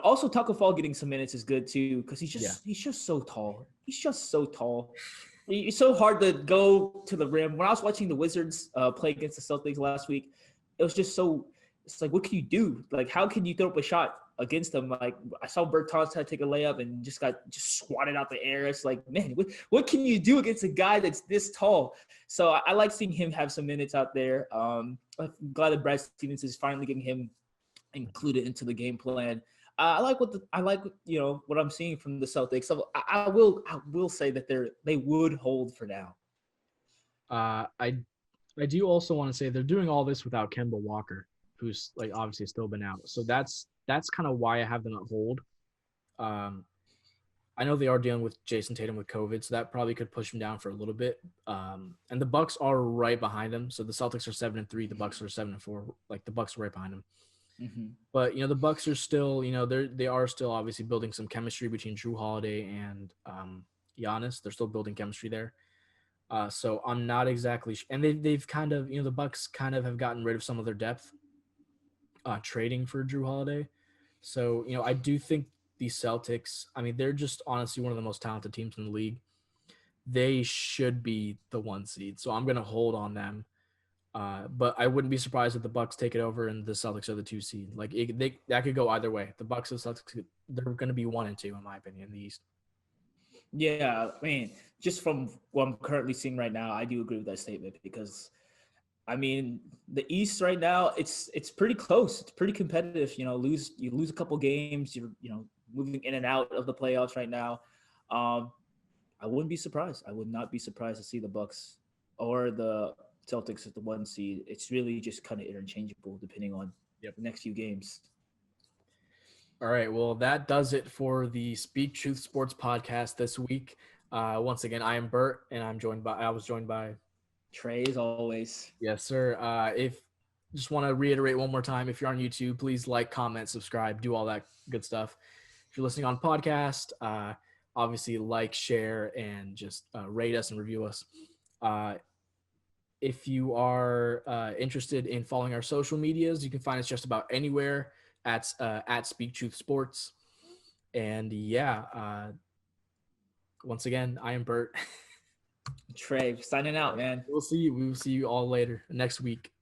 also Taco Fall getting some minutes is good too because he's just so tall. He's just so tall. It's so hard to go to the rim. When I was watching the Wizards play against the Celtics last week, it was just so. It's like, what can you do? Like, how can you throw up a shot against them? Like, I saw Bert had to take a layup and just swatted out the air. It's like, man, what can you do against a guy that's this tall? So I like seeing him have some minutes out there. I'm glad that Brad Stevens is finally getting him included into the game plan. I like what I'm seeing from the Celtics. So I will say that they would hold for now. I do also want to say they're doing all this without Kemba Walker, who's like obviously still been out. So that's kind of why I have them at hold. I know they are dealing with Jason Tatum with COVID, so that probably could push him down for a little bit. And the Bucks are right behind them. So the Celtics are 7-3, the Bucks are 7-4. Like the Bucks are right behind them. Mm-hmm. But the Bucks are still, they are still obviously building some chemistry between Drew Holiday and Giannis. They're still building chemistry there. So I'm not exactly, and they've kind of, the Bucks kind of have gotten rid of some of their depth, trading for Drew Holiday. So I do think the Celtics, I mean, they're just honestly one of the most talented teams in the league. They should be the 1 seed. So I'm going to hold on them. But I wouldn't be surprised if the Bucks take it over and the Celtics are the 2 seed. Like that could go either way. The Bucks and Celtics, they're going to be 1 and 2 in my opinion in the East. Yeah, I mean, just from what I'm currently seeing right now, I do agree with that statement because, I mean, the East right now, it's pretty close. It's pretty competitive. You lose a couple games. You're moving in and out of the playoffs right now. I wouldn't be surprised. I would not be surprised to see the Bucks or the Celtics as the 1 seed. It's really just kind of interchangeable depending on the next few games. All right. Well, that does it for the Speak Truth Sports podcast this week. Once again, I am Bert, and I was joined by Trey, as always. Yes, sir. If just want to reiterate one more time, if you're on YouTube, please like, comment, subscribe, do all that good stuff. If you're listening on podcast, obviously like, share, and just rate us and review us. If you are interested in following our social medias, you can find us just about anywhere at Speak Truth Sports. And once again, I am Bert. Trey, signing out, man. We will see you all later next week.